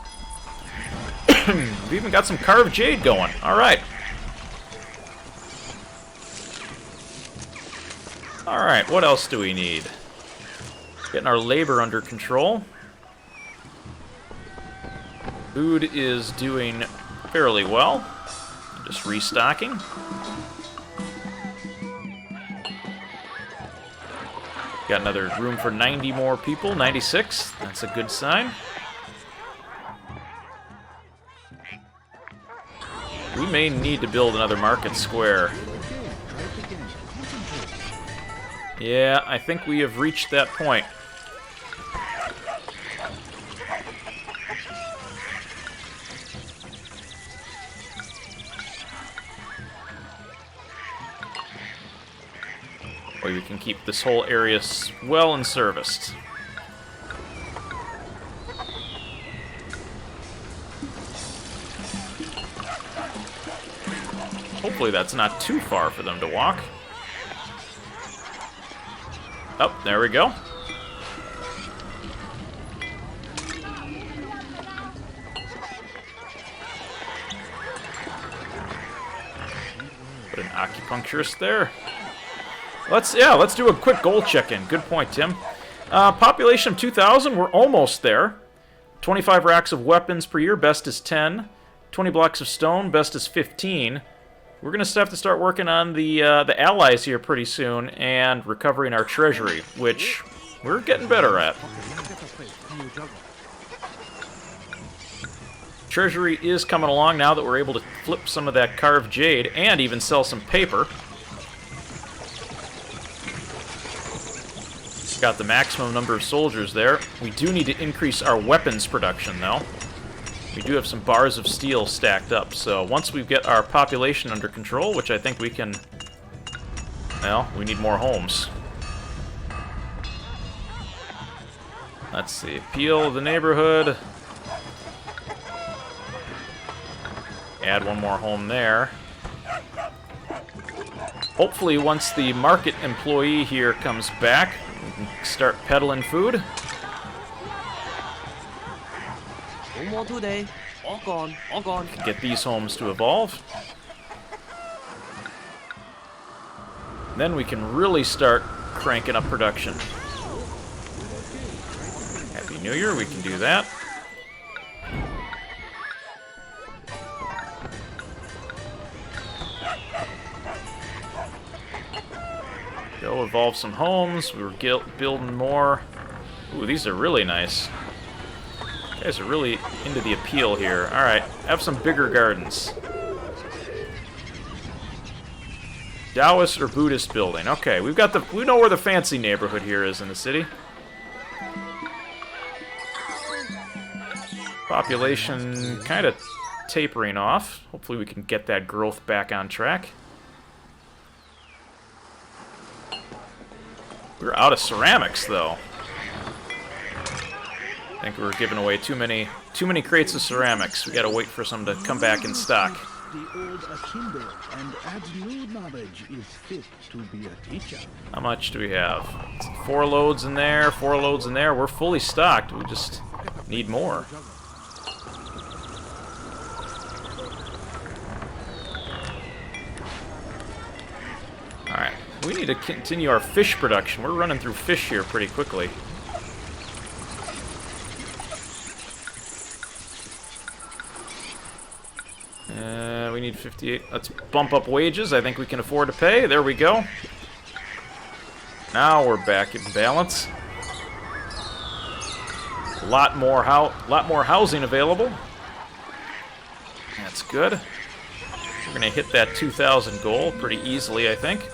We've even got some carved jade going. All right. All right, what else do we need? Getting our labor under control. Food is doing fairly well. Just restocking. Got another room for 90 more people, 96. That's a good sign. We may need to build another market square. Yeah, I think we have reached that point. Or we can keep this whole area well and serviced. Hopefully that's not too far for them to walk. Oh, there we go. Put an acupuncturist there. Let's do a quick goal check-in. Good point, Tim. Population of 2,000, we're almost there. 25 racks of weapons per year, best is 10. 20 blocks of stone, best is 15. We're going to have to start working on the allies here pretty soon and recovering our treasury, which we're getting better at. Treasury is coming along now that we're able to flip some of that carved jade and even sell some paper. Got the maximum number of soldiers there. We do need to increase our weapons production, though. We do have some bars of steel stacked up, so once we get our population under control, which I think we can... Well, we need more homes. Let's see. Appeal of the neighborhood. Add one more home there. Hopefully, once the market employee here comes back, we can start peddling food. No more today. All gone. All gone. Get these homes to evolve. Then we can really start cranking up production. Happy New Year, we can do that. Go evolve some homes. We were building more. Ooh, these are really nice. You guys are really into the appeal here. Alright, have some bigger gardens. Taoist or Buddhist building. Okay, we know where the fancy neighborhood here is in the city. Population kind of tapering off. Hopefully we can get that growth back on track. We're out of ceramics, though. I think we were giving away too many crates of ceramics. We gotta wait for some to come back in stock. The old akimbo and adds new knowledge is fit to be a teacher. How much do we have? 4 loads in there, 4 loads in there. We're fully stocked. We just need more. Alright, we need to continue our fish production. We're running through fish here pretty quickly. We need 58. Let's bump up wages. I think we can afford to pay. There we go. Now we're back in balance. A lot more housing available. That's good. We're gonna hit that 2,000 goal pretty easily, I think.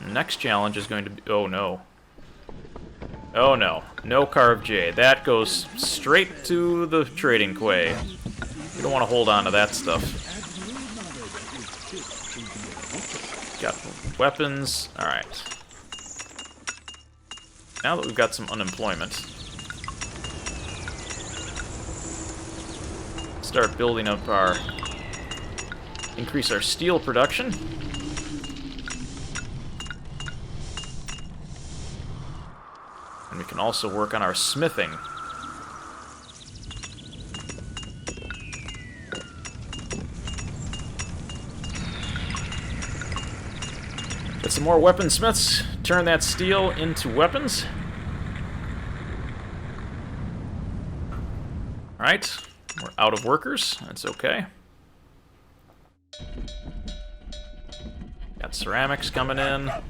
Next challenge is going to be... Oh, no. Oh, no. No carved jade. That goes straight to the trading quay. We don't want to hold on to that stuff. Got weapons. Alright. Now that we've got some unemployment, start building up our... increase our steel production. And we can also work on our smithing. Get some more weaponsmiths. Turn that steel into weapons. Alright. We're out of workers. That's okay. Got ceramics coming in. I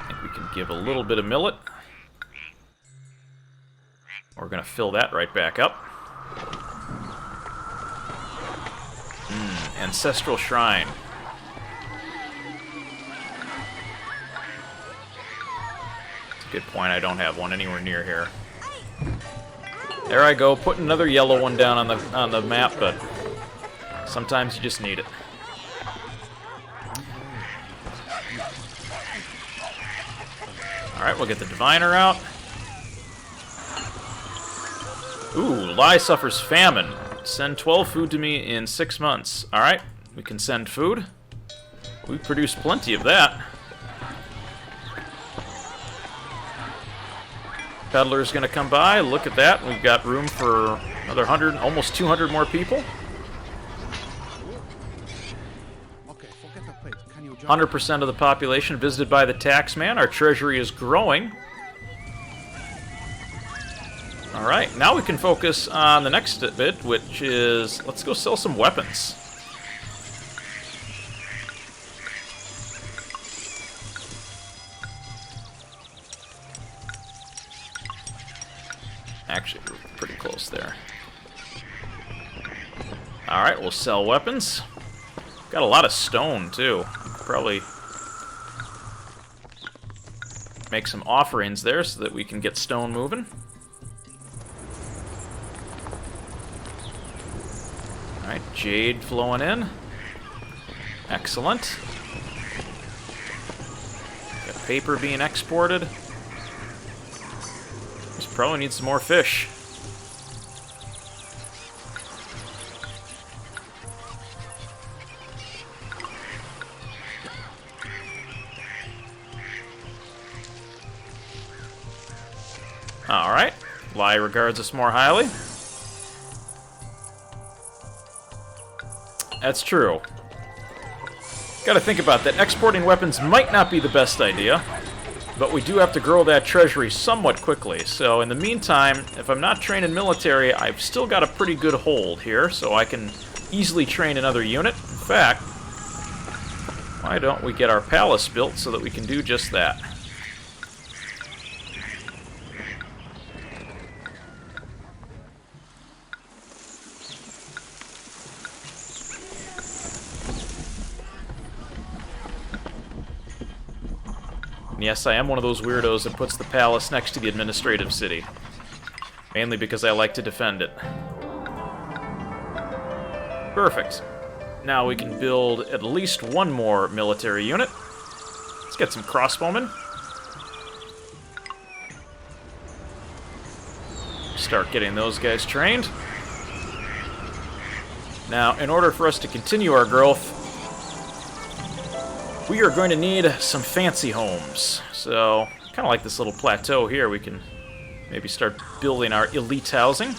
think we can give a little bit of millet. We're going to fill that right back up. Ancestral shrine. That's a good point. I don't have one anywhere near here. There I go, putting another yellow one down on the map, but sometimes you just need it. Alright, we'll get the diviner out. Ooh, Lai suffers famine. Send 12 food to me in 6 months. Alright, we can send food. We produce plenty of that. Peddler's gonna come by. Look at that. We've got room for another 100, almost 200 more people. 100% of the population visited by the taxman. Our treasury is growing. Alright, now we can focus on the next bit, which is, let's go sell some weapons. Actually, we're pretty close there. Alright, we'll sell weapons. Got a lot of stone, too. Probably make some offerings there so that we can get stone moving. Alright, jade flowing in. Excellent. Got paper being exported. Just probably need some more fish. Alright. Lai regards us more highly. That's true. Gotta think about that. Exporting weapons might not be the best idea, but we do have to grow that treasury somewhat quickly. So in the meantime, if I'm not trained in military, I've still got a pretty good hold here, so I can easily train another unit. In fact, why don't we get our palace built so that we can do just that? And yes, I am one of those weirdos that puts the palace next to the administrative city. Mainly because I like to defend it. Perfect. Now we can build at least one more military unit. Let's get some crossbowmen. Start getting those guys trained. Now, in order for us to continue our growth, we are going to need some fancy homes. So, kind of like this little plateau here, we can maybe start building our elite housing.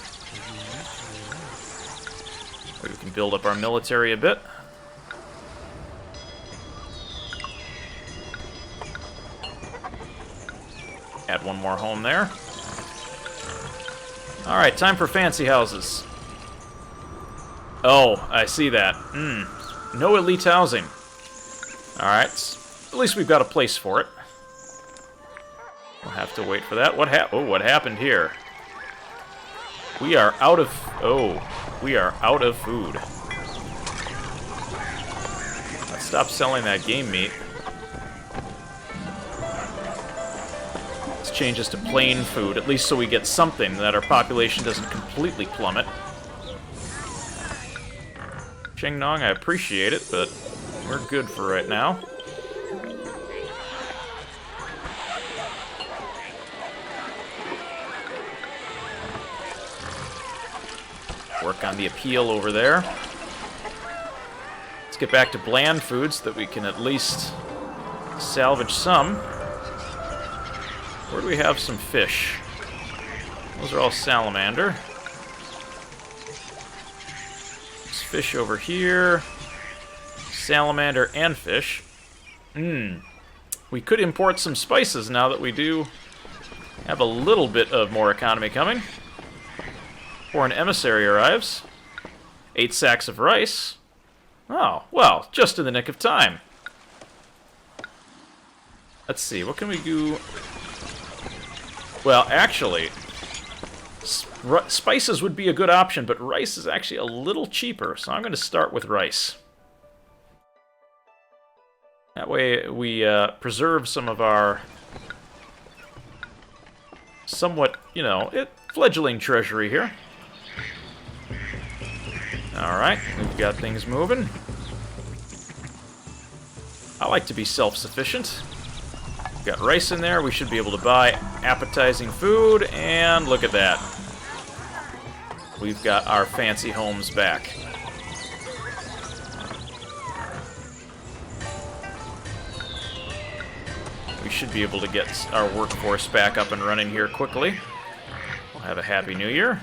We can build up our military a bit. Add one more home there. Alright, time for fancy houses. Oh, I see that. No elite housing. Alright, at least we've got a place for it. We'll have to wait for that. What happened here? We are out of... we are out of food. Let's stop selling that game meat. Let's change this to plain food, at least so we get something, that our population doesn't completely plummet. Qingnong, I appreciate it, but we're good for right now. Work on the appeal over there. Let's get back to bland foods so that we can at least salvage some. Where do we have some fish? Those are all salamander. There's fish over here. Salamander and fish. We could import some spices now that we do have a little bit of more economy coming. Foreign emissary arrives. 8 sacks of rice. Oh, well, just in the nick of time. Let's see, what can we do? Well, actually, spices would be a good option, but rice is actually a little cheaper, so I'm going to start with rice. That way we preserve some of our somewhat, fledgling treasury here. Alright, we've got things moving. I like to be self-sufficient. We've got rice in there, we should be able to buy appetizing food, and look at that. We've got our fancy homes back. We should be able to get our workforce back up and running here quickly. We'll have a Happy New Year.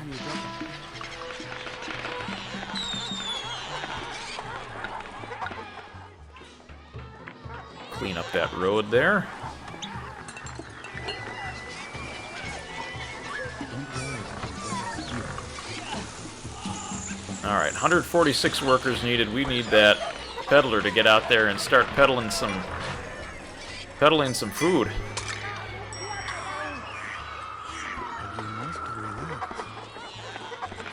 Clean up that road there. Alright, 146 workers needed. We need that peddler to get out there and start peddling some food.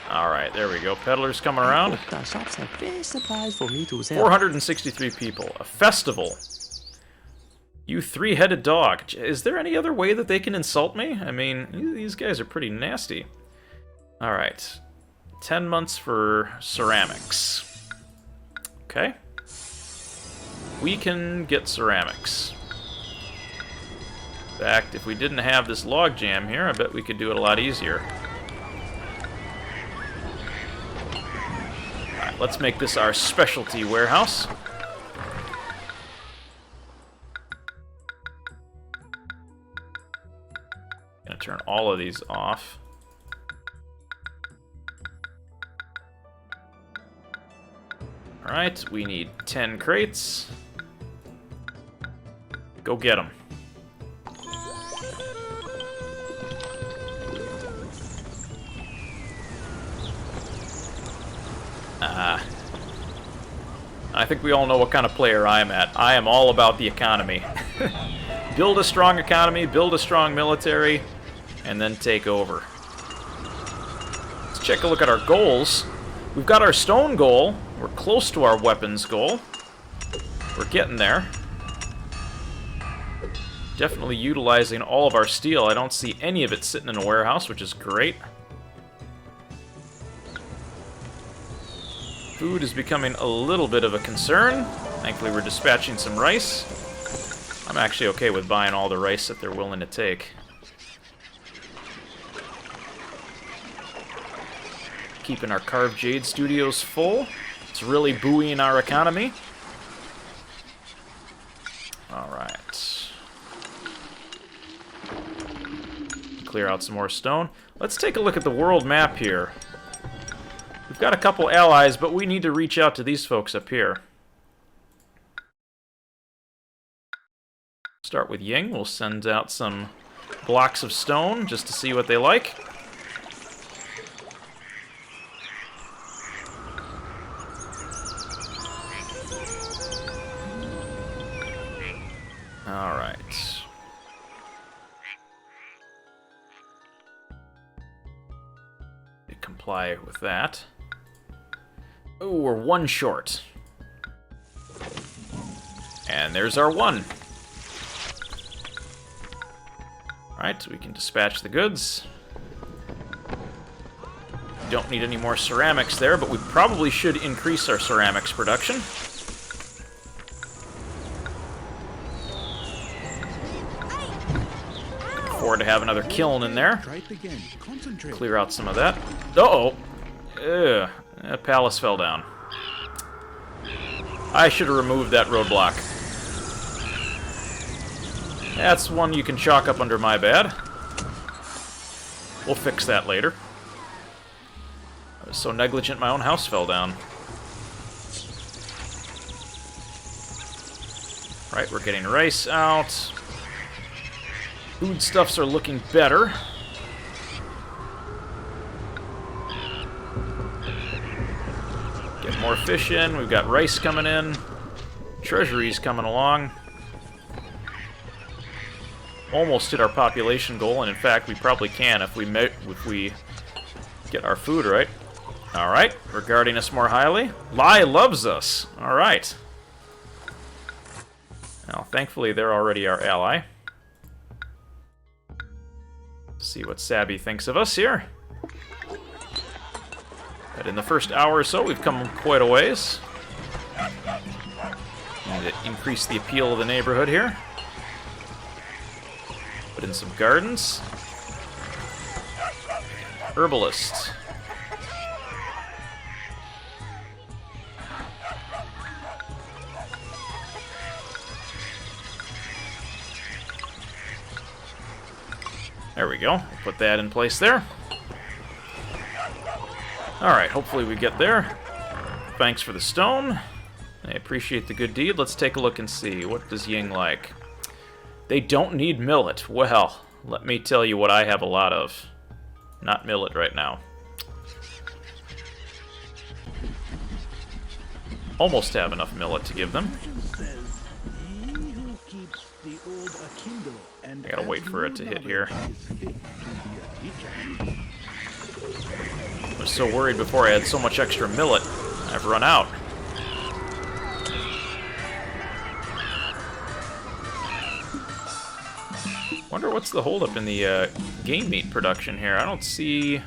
Alright, there we go. Peddlers coming around. 463 people. A festival. You three-headed dog. Is there any other way that they can insult me? I mean, these guys are pretty nasty. Alright. 10 months for ceramics. Okay. We can get ceramics. In fact, if we didn't have this log jam here, I bet we could do it a lot easier. Alright, let's make this our specialty warehouse. Gonna turn all of these off. Alright, we need 10 crates. Go get them. I think we all know what kind of player I am at. I am all about the economy. Build a strong economy, build a strong military, and then take over. Let's check a look at our goals. We've got our stone goal. We're close to our weapons goal. We're getting there. Definitely utilizing all of our steel. I don't see any of it sitting in a warehouse, which is great. Food is becoming a little bit of a concern. Thankfully, we're dispatching some rice. I'm actually okay with buying all the rice that they're willing to take. Keeping our carved jade studios full. It's really buoying our economy. Alright. Clear out some more stone. Let's take a look at the world map here. We've got a couple allies, but we need to reach out to these folks up here. Start with Ying. We'll send out some blocks of stone just to see what they like. Alright. Comply with that. Oh, we're one short. And there's our one. Alright, we can dispatch the goods. Don't need any more ceramics there, but we probably should increase our ceramics production. Can afford to have another kiln in there. Clear out some of that. Uh-oh. Ugh. That palace fell down. I should have removed that roadblock. That's one you can chalk up under my bad. We'll fix that later. I was so negligent my own house fell down. Right, we're getting rice out. Foodstuffs are looking better. Get more fish in. We've got rice coming in. Treasury's coming along. Almost hit our population goal, and in fact, we probably can if we get our food right. All right, regarding us more highly. Lai loves us. All right. Well, thankfully, they're already our ally. See what Sabby thinks of us here. But in the first hour or so, we've come quite a ways. Need to increase the appeal of the neighborhood here. Put in some gardens. Herbalist. There we go. We'll put that in place there. Alright, hopefully we get there. Thanks for the stone. I appreciate the good deed. Let's take a look and see. What does Ying like? They don't need millet. Well, let me tell you what I have a lot of. Not millet right now. Almost have enough millet to give them. I gotta wait for it to hit here. I was so worried before I had so much extra millet. I've run out. Wonder what's the holdup in the game meat production here. I don't see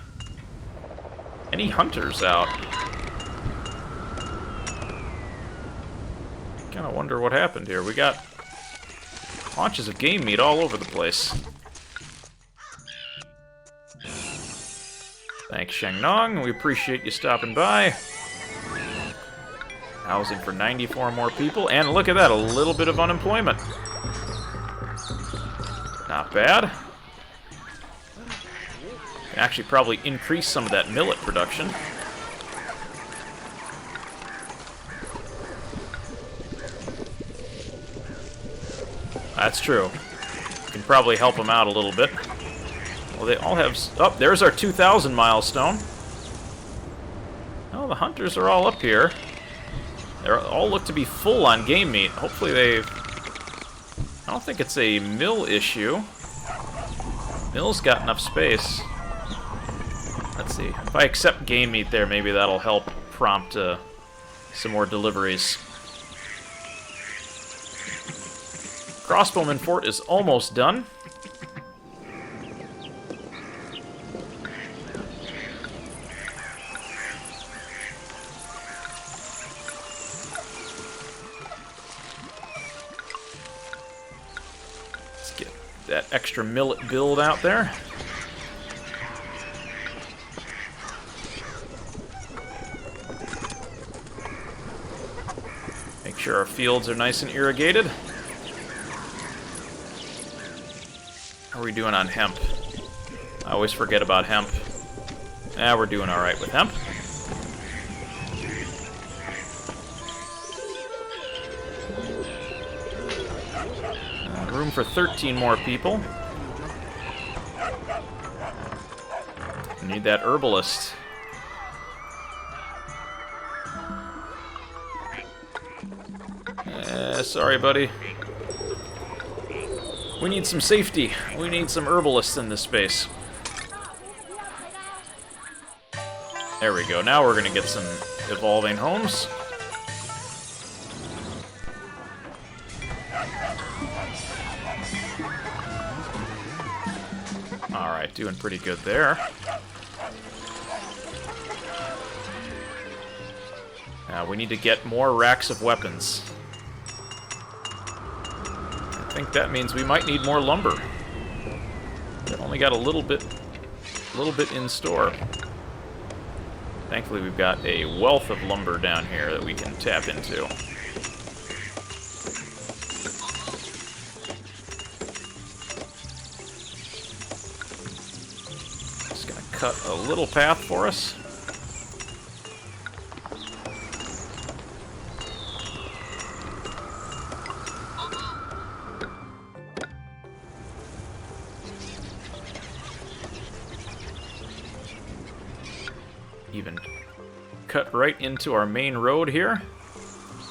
any hunters out. Kinda wonder what happened here. We got launches of game meat all over the place. Thanks, Shengnong. We appreciate you stopping by. Housing for 94 more people. And look at that, a little bit of unemployment. Not bad. Can actually probably increase some of that millet production. That's true. Can probably help them out a little bit. Well, they all have... Oh, there's our 2,000 milestone. Oh, the hunters are all up here. They all look to be full on game meat. Hopefully they... I don't think it's a mill issue. Mill's got enough space. Let's see. If I accept game meat there, maybe that'll help prompt some more deliveries. Crossbowman Fort is almost done. Let's get that extra millet build out there. Make sure our fields are nice and irrigated. How are we doing on hemp? I always forget about hemp. We're doing alright with hemp. Room for 13 more people. Need that herbalist. Sorry, buddy. We need some safety. We need some herbalists in this space. There we go. Now we're going to get some evolving homes. Alright, doing pretty good there. We need to get more racks of weapons. I think that means we might need more lumber. We've only got a little bit in store. Thankfully, we've got a wealth of lumber down here that we can tap into. Just gonna cut a little path for us. Even cut right into our main road here.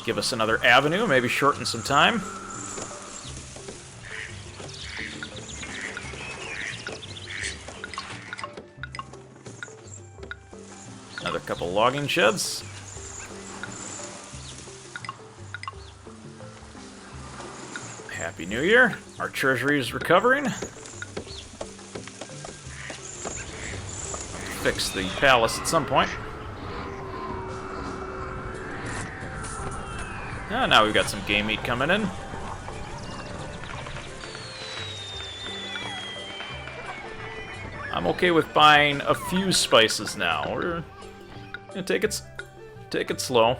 Give us another avenue, maybe shorten some time. Another couple logging sheds. Happy New Year. Our treasury is recovering. Fix the palace at some point. Now we've got some game meat coming in. I'm okay with buying a few spices now. We're gonna take it slow.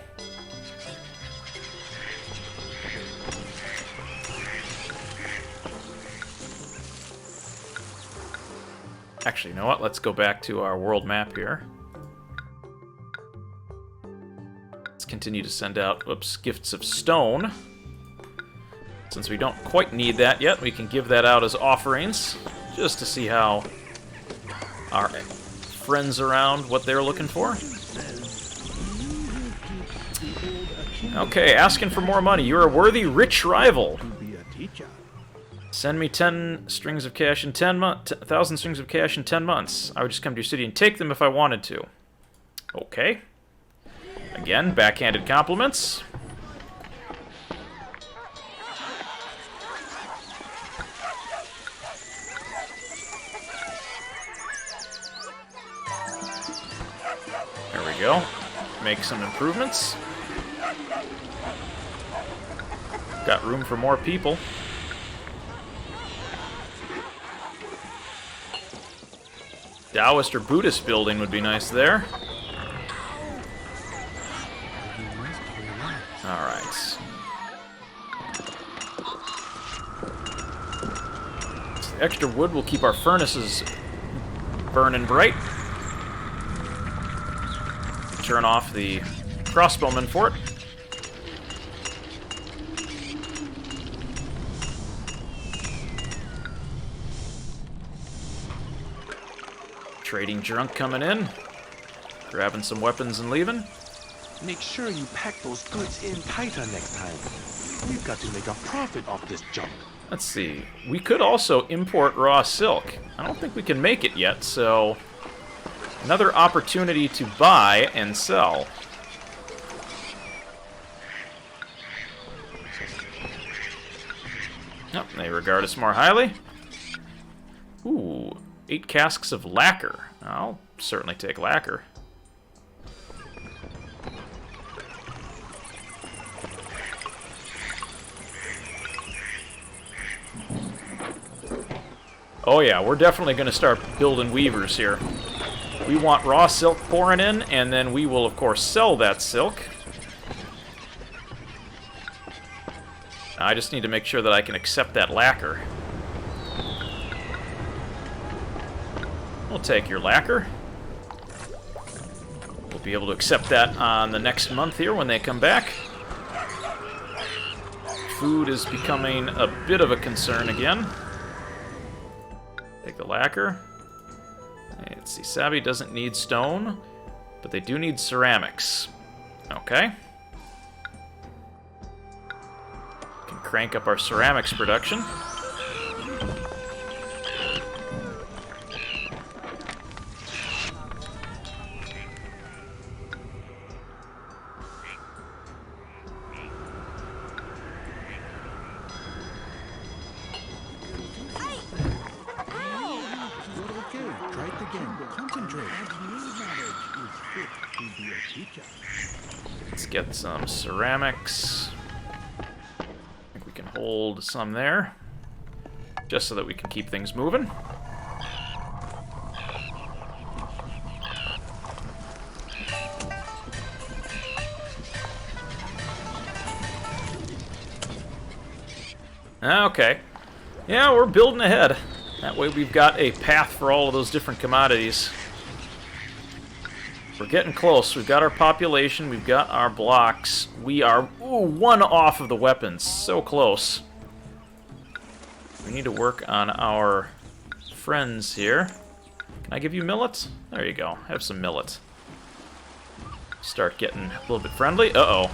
Actually, you know what? Let's go back to our world map here. Let's continue to send out, gifts of stone. Since we don't quite need that yet, we can give that out as offerings, just to see how our friends around, what they're looking for. Okay, asking for more money. You're a worthy, rich rival. Send me 10 strings of cash in 10 months. 1,000 strings of cash in 10 months. I would just come to your city and take them if I wanted to. Okay. Again, backhanded compliments. There we go. Make some improvements. Got room for more people. Taoist or Buddhist building would be nice there. Alright. Extra wood will keep our furnaces burning bright. Turn off the crossbowman fort. Trading drunk coming in. Grabbing some weapons and leaving. Make sure you pack those goods in tighter next time. We've got to make a profit off this junk. Let's see. We could also import raw silk. I don't think we can make it yet, so another opportunity to buy and sell. Oh, they regard us more highly. Ooh, 8 casks of lacquer. I'll certainly take lacquer. Oh yeah, we're definitely going to start building weavers here. We want raw silk pouring in, and then we will, of course, sell that silk. I just need to make sure that I can accept that lacquer. We'll take your lacquer. We'll be able to accept that on the next month here when they come back. Food is becoming a bit of a concern again. Take the lacquer. Let's see, Sabi doesn't need stone, but they do need ceramics. Okay. Can crank up our ceramics production. Let's get some ceramics. I think we can hold some there, just so that we can keep things moving. Okay. Yeah, we're building ahead. That way we've got a path for all of those different commodities. We're getting close. We've got our population. We've got our blocks. We are one off of the weapons. So close. We need to work on our friends here. Can I give you millet? There you go. Have some millet. Start getting a little bit friendly. Uh-oh.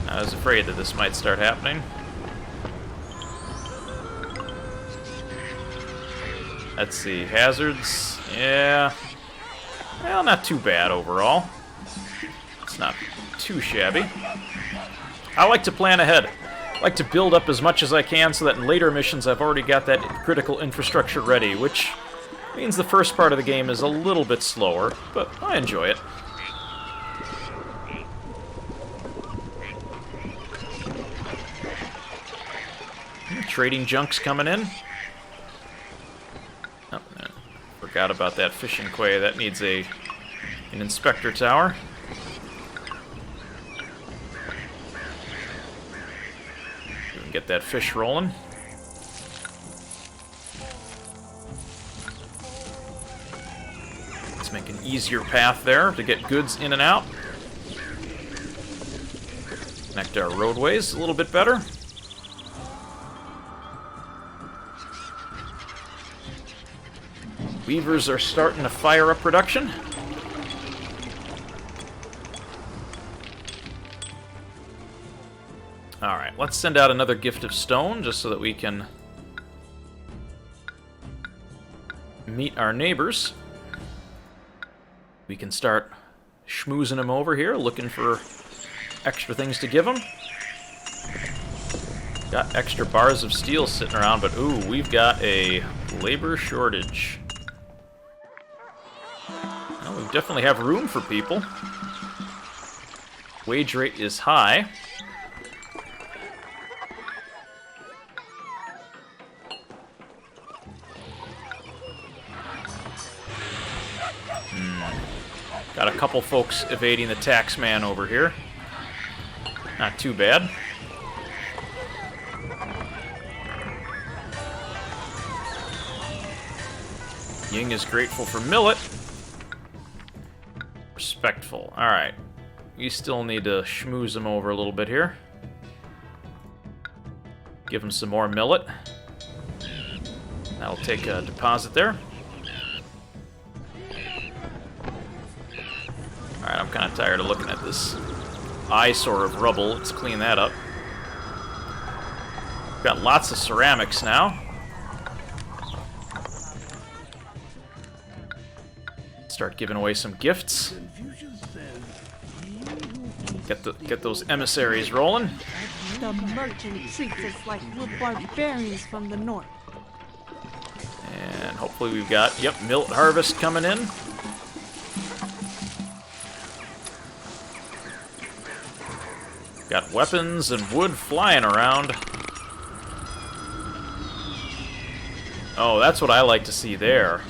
I was afraid that this might start happening. Let's see. Hazards. Yeah. Well, not too bad overall. It's not too shabby. I like to plan ahead. I like to build up as much as I can so that in later missions I've already got that critical infrastructure ready, which means the first part of the game is a little bit slower, but I enjoy it. Trading junk's coming in. Oh, no. Forgot about that fishing quay. That needs an inspector tower. We can get that fish rolling. Let's make an easier path there to get goods in and out. Connect our roadways a little bit better. Weavers are starting to fire up production. Alright, let's send out another gift of stone just so that we can meet our neighbors. We can start schmoozing them over here, looking for extra things to give them. Got extra bars of steel sitting around, but ooh, we've got a labor shortage. Well, we definitely have room for people. Wage rate is high. Got a couple folks evading the tax man over here. Not too bad. Ying is grateful for millet. Respectful. Alright. We still need to schmooze him over a little bit here. Give him some more millet. That'll take a deposit there. Alright, I'm kind of tired of looking at this eyesore of rubble. Let's clean that up. Got lots of ceramics now. Start giving away some gifts. Get those emissaries rolling. The merchant treats us like we're barbarians from the north. And hopefully we've got, yep, millet harvest coming in. Got weapons and wood flying around. Oh, that's what I like to see there.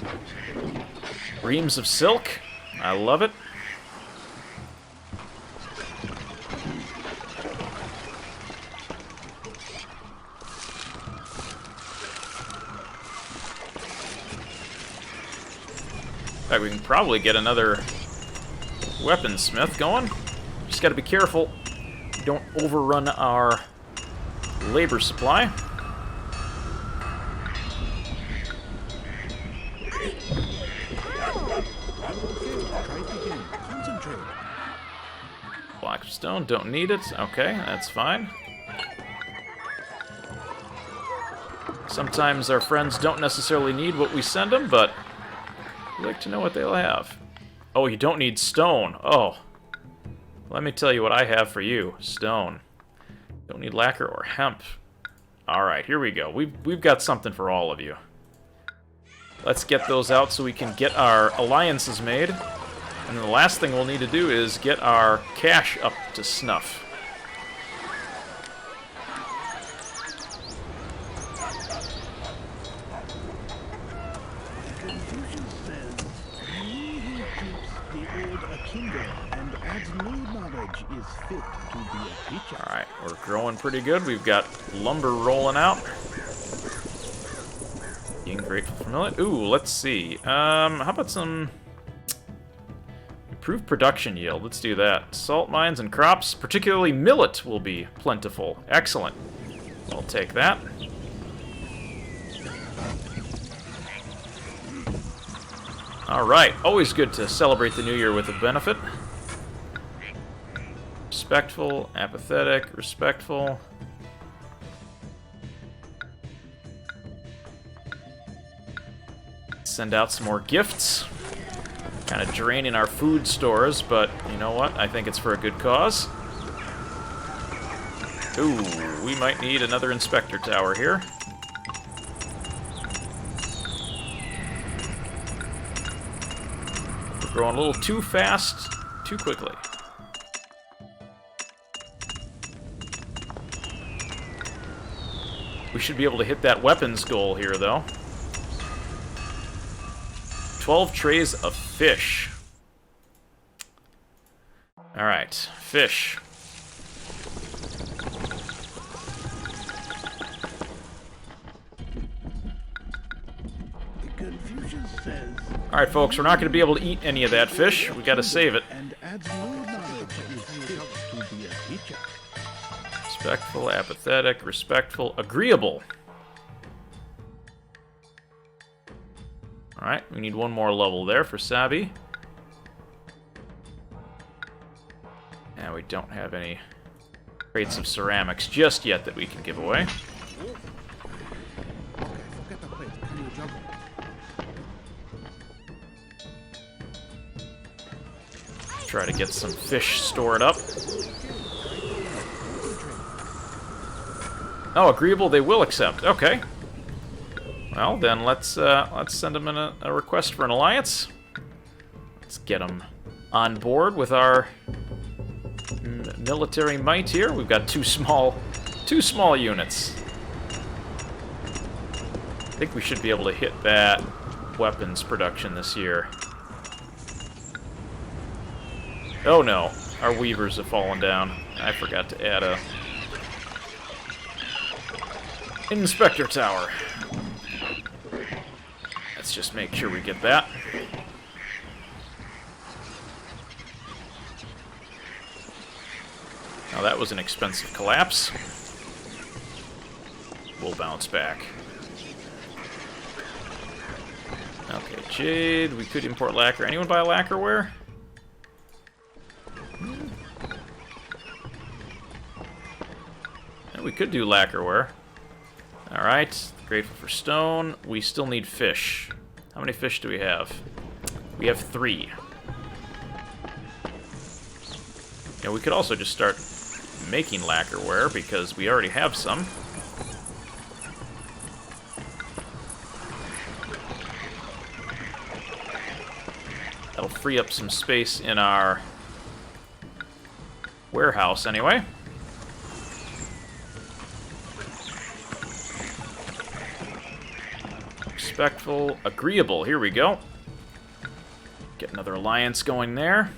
Reams of silk. I love it. In fact, we can probably get another weaponsmith going. Just gotta be careful. Don't overrun our labor supply. Block of stone, don't need it. Okay, that's fine. Sometimes our friends don't necessarily need what we send them, but we like to know what they'll have. Oh, you don't need stone. Oh. Let me tell you what I have for you. Stone. Don't need lacquer or hemp. Alright, here we go. We've got something for all of you. Let's get those out so we can get our alliances made. And the last thing we'll need to do is get our cash up to snuff. Confucius says, he who keeps the old akimbo and adds new knowledge is fit to be a teacher. Alright, we're growing pretty good. We've got lumber rolling out. Being grateful for millet. Ooh, let's see. How about some improved production yield? Let's do that. Salt mines and crops, particularly millet, will be plentiful. Excellent. I'll take that. Alright, always good to celebrate the new year with a benefit. Respectful, apathetic, respectful. Send out some more gifts. Kind of draining our food stores, but you know what? I think it's for a good cause. Ooh, we might need another inspector tower here. We're growing a little too fast, too quickly. We should be able to hit that weapons goal here, though. 12 trays of fish. Alright, fish. Confucius says, Alright, folks, we're not going to be able to eat any of that fish. We got to save it. and adds new knowledge is fit to be a teacher. Respectful, apathetic, respectful, agreeable. Alright, we need one more level there for Sabi. And we don't have any crates of ceramics just yet that we can give away. Try to get some fish stored up. Oh, agreeable, they will accept. Okay. Well, then let's send them a request for an alliance. Let's get them on board with our military might here. We've got two small units. I think we should be able to hit that weapons production this year. Oh no, our weavers have fallen down. I forgot to add a inspector tower. Let's just make sure we get that. Now that was an expensive collapse. We'll bounce back. Okay, jade. We could import lacquer. Anyone buy lacquerware? We could do lacquerware. Alright, grateful for stone. We still need fish. How many fish do we have? We have 3. Yeah, we could also just start making lacquerware because we already have some. That'll free up some space in our warehouse anyway. Respectful, agreeable, here we go. Get another alliance going there.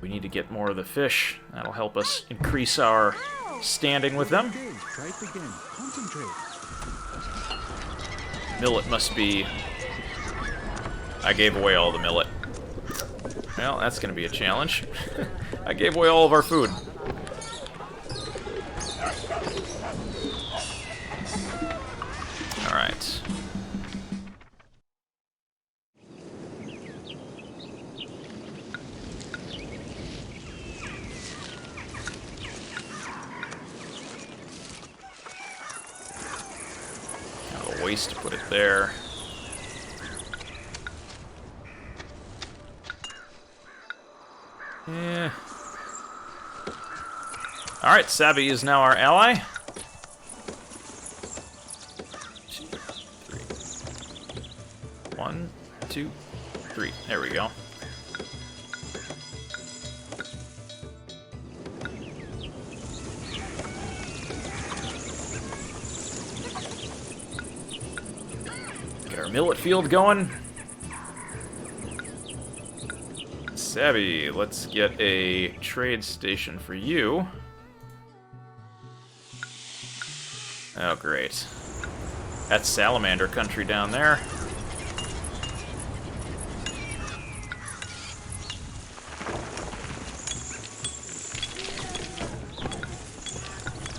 We need to get more of the fish. That'll help us increase our standing with them. Try it again. Concentrate. Millet must be... I gave away all the millet. Well, that's going to be a challenge. I gave away all of our food. Alright. Kind of a waste to put it there. Yeah. Alright, Sabi is now our ally. 2, 3. 1, 2, 3. There we go. Get our millet field going. Sabi, let's get a trade station for you. Oh, great. That's salamander country down there.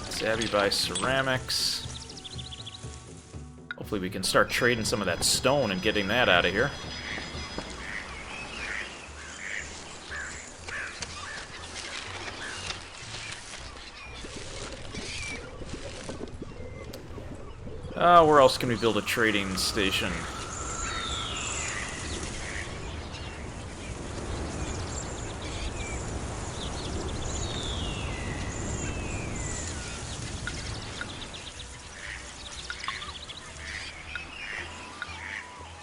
Sabi buys ceramics. Hopefully we can start trading some of that stone and getting that out of here. Where else can we build a trading station?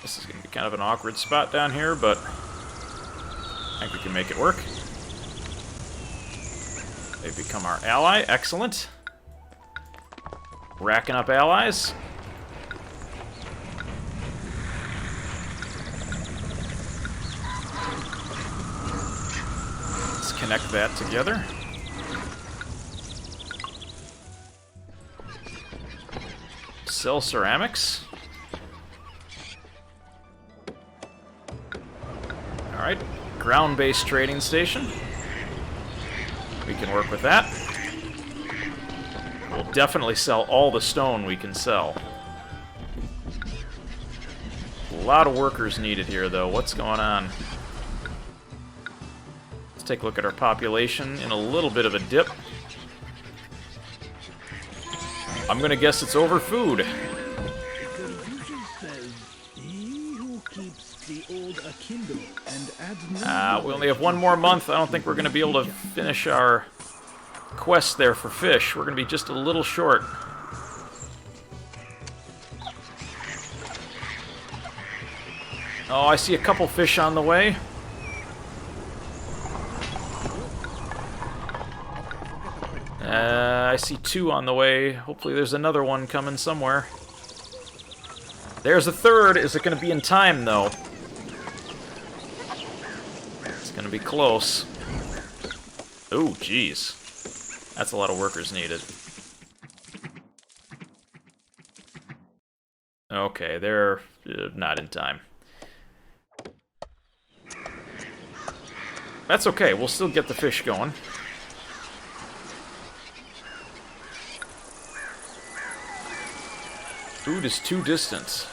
This is going to be kind of an awkward spot down here, but I think we can make it work. They've become our ally. Excellent. Racking up allies. Let's connect that together. Sell ceramics. Alright, ground-based trading station. We can work with that. We'll definitely sell all the stone we can sell. A lot of workers needed here, though. What's going on? Let's take a look at our population in a little bit of a dip. I'm gonna guess it's over food. Confucius says, "He who keeps the old akimbo and adds new We only have one more month. I don't think we're gonna be able to finish our quest there for fish. We're gonna be just a little short. Oh, I see a couple fish on the way. I see 2 on the way. Hopefully there's another one coming somewhere. There's a third. Is it going to be in time, though? It's going to be close. Oh, jeez. That's a lot of workers needed. Okay, they're not in time. That's okay. We'll still get the fish going. Food is too distant.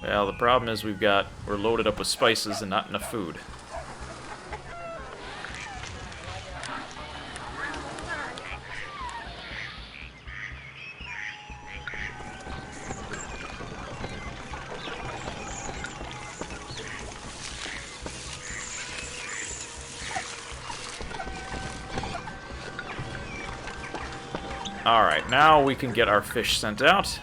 Well, the problem is we're loaded up with spices and not enough food. Alright, now we can get our fish sent out.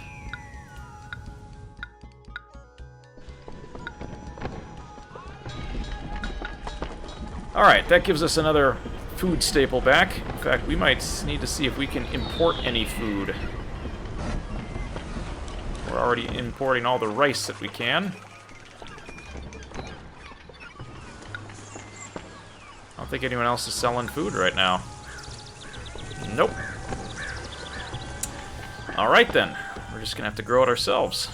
Alright, that gives us another food staple back. In fact, we might need to see if we can import any food. We're already importing all the rice that we can. I don't think anyone else is selling food right now. Nope. Alright then, we're just gonna have to grow it ourselves.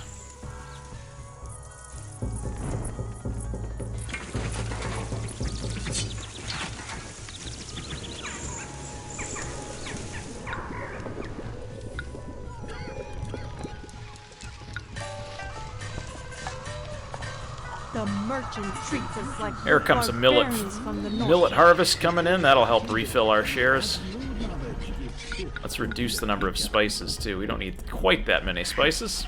The merchant treats us like Here comes a barbarians from the north. millet harvest coming in. That'll help refill our shares. Let's reduce the number of spices, too. We don't need quite that many spices.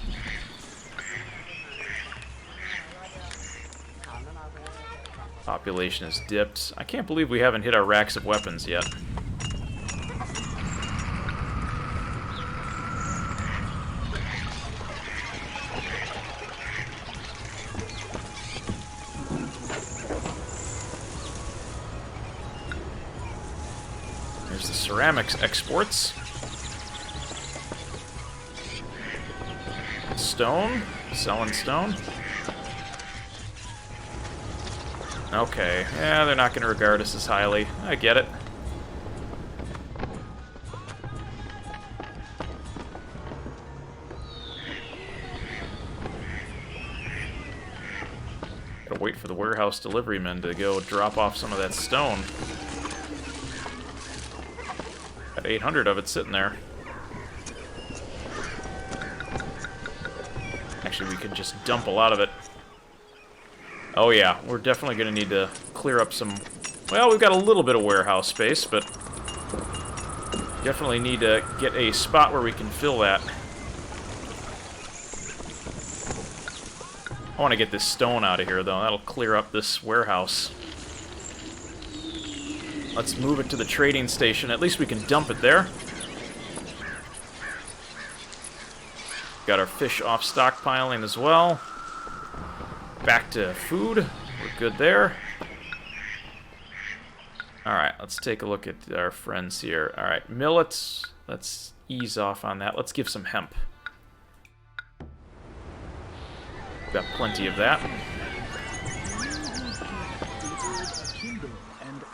Population has dipped. I can't believe we haven't hit our racks of weapons yet. There's the ceramics exports. Stone. Selling stone. Okay. Yeah, they're not going to regard us as highly. I get it. Gotta wait for the warehouse delivery men to go drop off some of that stone. Got 800 of it sitting there. Actually, we could just dump a lot of it. Oh yeah, we're definitely going to need to clear up some... Well, we've got a little bit of warehouse space, but definitely need to get a spot where we can fill that. I want to get this stone out of here, though. That'll clear up this warehouse. Let's move it to the trading station. At least we can dump it there. Got our fish off stockpiling as well. Back to food. We're good there. Alright, let's take a look at our friends here. Alright, millets. Let's ease off on that. Let's give some hemp. Got plenty of that.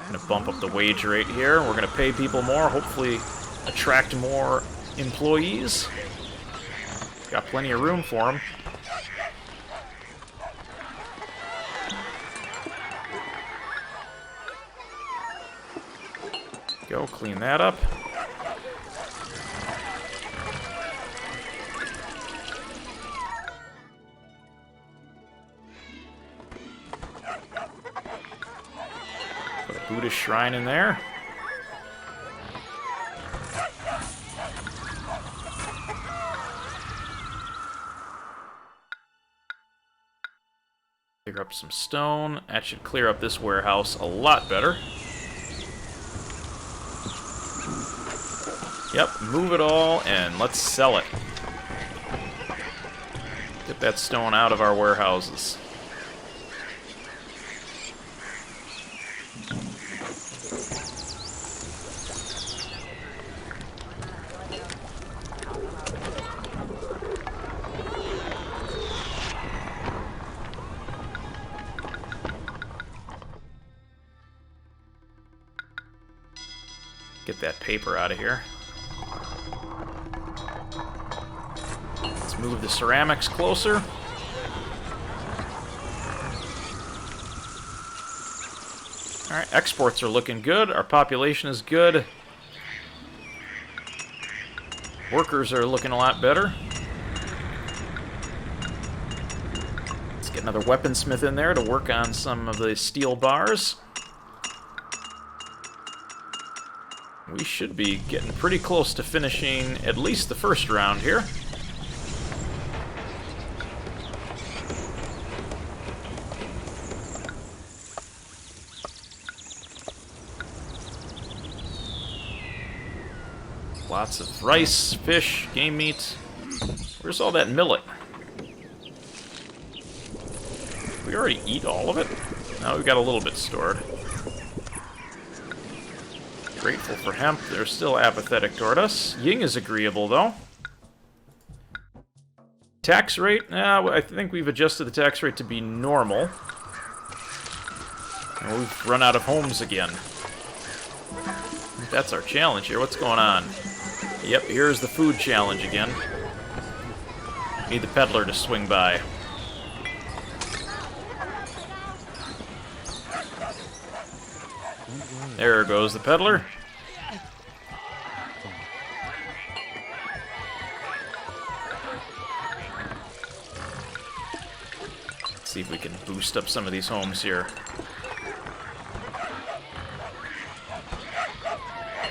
Gonna bump up the wage rate here. We're gonna pay people more, hopefully attract more employees. Got plenty of room for them. Go clean that up. Put a Buddhist shrine in there. Clear up some stone. That should clear up this warehouse a lot better. Yep, move it all and let's sell it. Get that stone out of our warehouses. Get that paper out of here. Let's move the ceramics closer. Alright, exports are looking good. Our population is good. Workers are looking a lot better. Let's get another weaponsmith in there to work on some of the steel bars. We should be getting pretty close to finishing at least the first round here. Lots of rice, fish, game meat. Where's all that millet? Did we already eat all of it? No, we got a little bit stored. Grateful for hemp. They're still apathetic toward us. Ying is agreeable, though. Tax rate? I think we've adjusted the tax rate to be normal. And we've run out of homes again. That's our challenge here. What's going on? Yep, here's the food challenge again. Need the peddler to swing by. There goes the peddler. Let's see if we can boost up some of these homes here.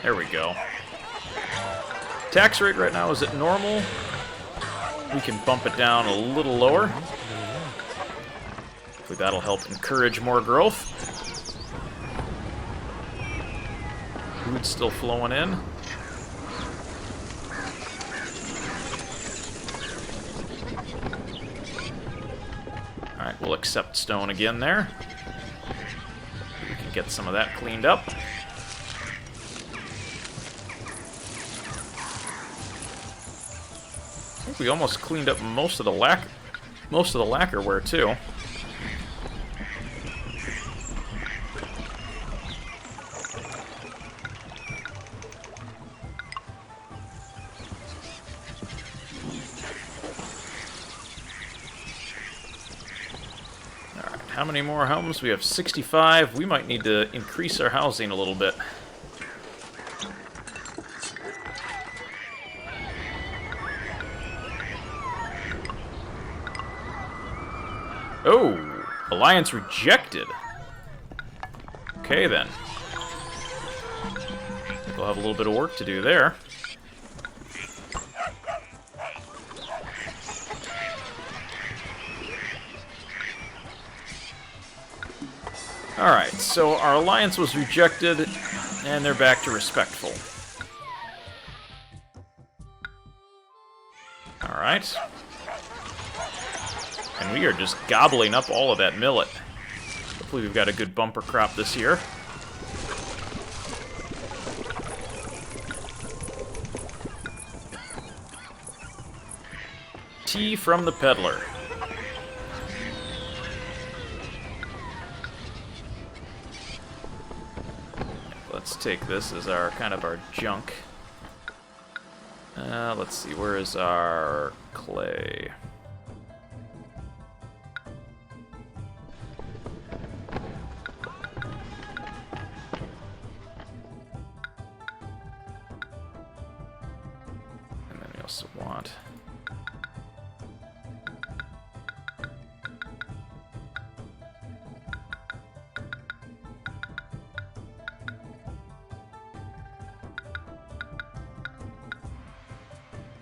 There we go. Tax rate right now is at normal. We can bump it down a little lower. Hopefully that'll help encourage more growth. Food's still flowing in. Alright, we'll accept stone again there. We can get some of that cleaned up. I think we almost cleaned up most of the lacquerware too. Alright, how many more homes? We have 65. We might need to increase our housing a little bit. Oh, alliance rejected. Okay, then. I think we'll have a little bit of work to do there. Alright, so our alliance was rejected, and they're back to respectful. Alright. And we are just gobbling up all of that millet. Hopefully we've got a good bumper crop this year. Tea from the peddler. Let's take this as our kind of our junk. Let's see, where is our clay? Want.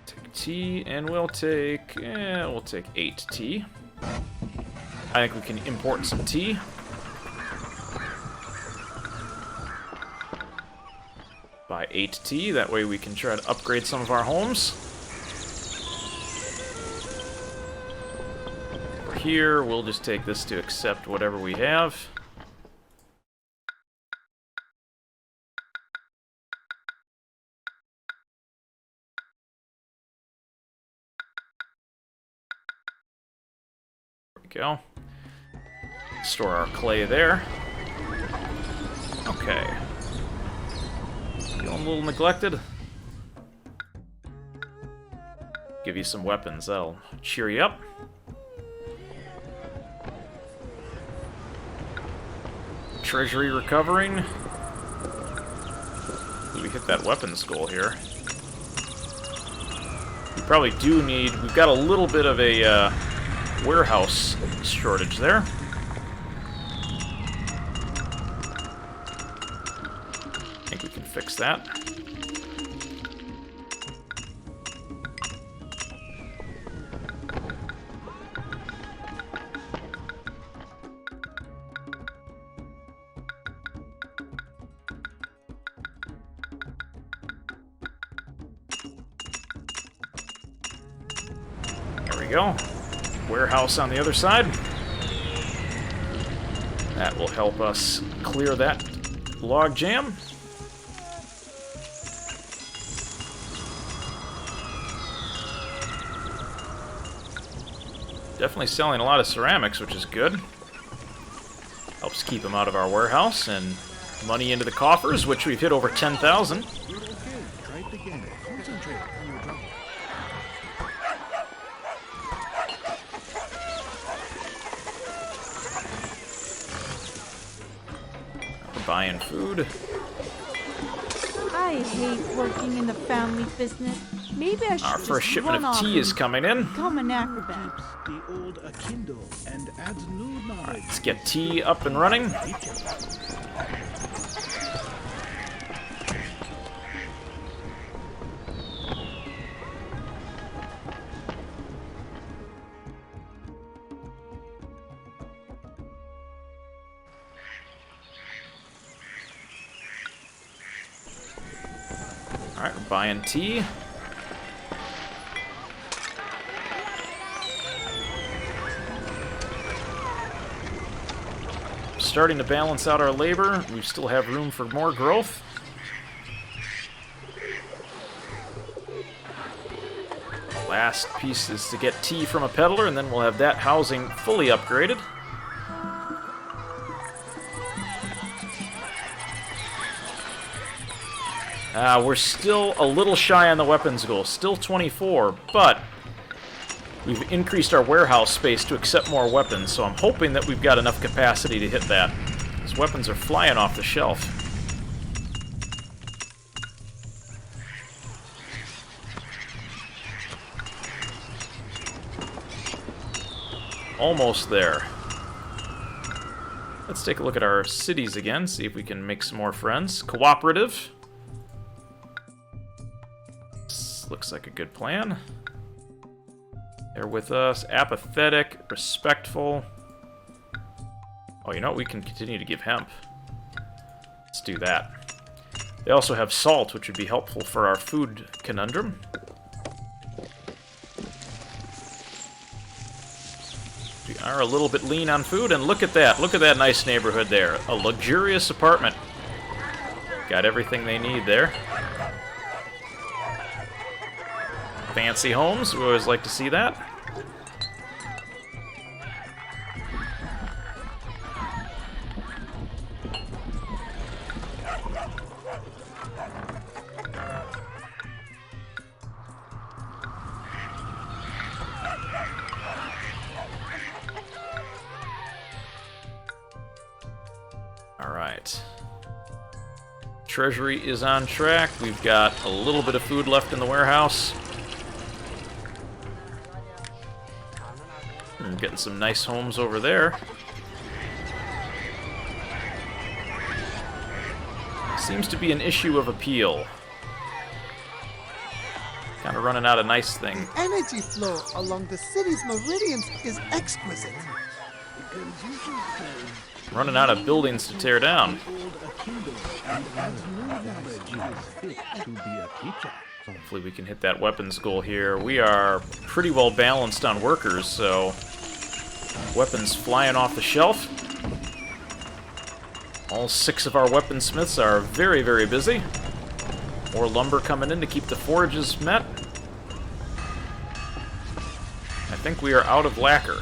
Take tea, and we'll take 8 tea. I think we can import some tea. Buy 8 tea, that way we can try to upgrade some of our homes. Here, we'll just take this to accept whatever we have. There we go. Store our clay there. Okay. Feeling a little neglected? Give you some weapons, that'll cheer you up. Treasury recovering. We hit that weapons goal here. We probably do need... We've got a little bit of a warehouse shortage there. I think we can fix that. go. Warehouse on the other side. That will help us clear that log jam. Definitely selling a lot of ceramics, which is good. Helps keep them out of our warehouse and money into the coffers, which we've hit over 10,000. You're okay. Try it again. Concentrate on your job. We're buying food. I hate working in the family business. Maybe I should Our just first shipment run of off tea and is coming in. become an acrobat. Keeps the old akindle and adds new knowledge. Let's get tea up and running. Alright, we're buying tea. Starting to balance out our labor. We still have room for more growth. Last piece is to get tea from a peddler, and then we'll have that housing fully upgraded. We're still a little shy on the weapons goal, still 24, but we've increased our warehouse space to accept more weapons, so I'm hoping that we've got enough capacity to hit that. These weapons are flying off the shelf. Almost there. Let's take a look at our cities again, see if we can make some more friends. Cooperative. This looks like a good plan. They're with us. Apathetic, respectful. Oh, you know what? We can continue to give hemp. Let's do that. They also have salt, which would be helpful for our food conundrum. We are a little bit lean on food, and look at that. Look at that nice neighborhood there. A luxurious apartment. Got everything they need there. Fancy homes. We always like to see that. All right. Treasury is on track. We've got a little bit of food left in the warehouse. We're getting some nice homes over there. Seems to be an issue of appeal. Kind of running out of nice things. The energy flow along the city's meridians is exquisite. Running out of buildings to tear down. Hopefully we can hit that weapons goal here. We are pretty well balanced on workers, so weapons flying off the shelf. All 6 of our weaponsmiths are very, very busy. More lumber coming in to keep the forages met. I think we are out of lacquer.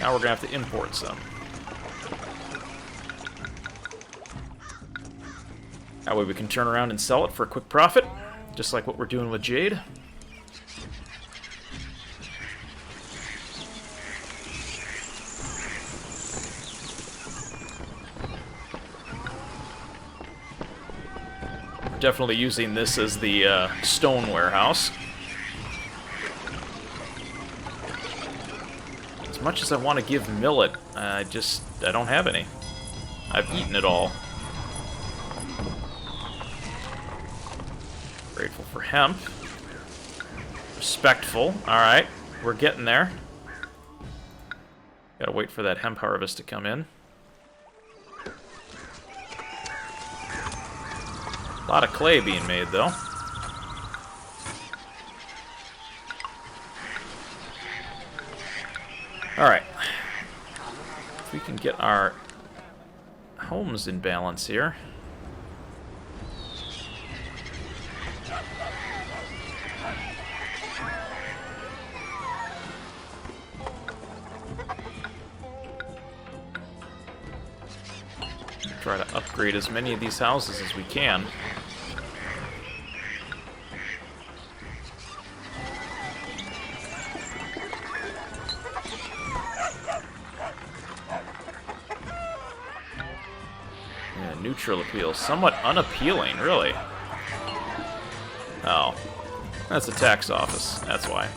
Now we're going to have to import some. That way we can turn around and sell it for a quick profit, just like what we're doing with jade. We're definitely using this as the stone warehouse. As much as I want to give millet, I don't have any. I've eaten it all. Grateful for hemp. Respectful. Alright, we're getting there. Gotta wait for that hemp harvest to come in. A lot of clay being made, though. our homes in balance here. Try to upgrade as many of these houses as we can. Yeah, neutral appeal. Somewhat unappealing, really. Oh. That's a tax office. That's why.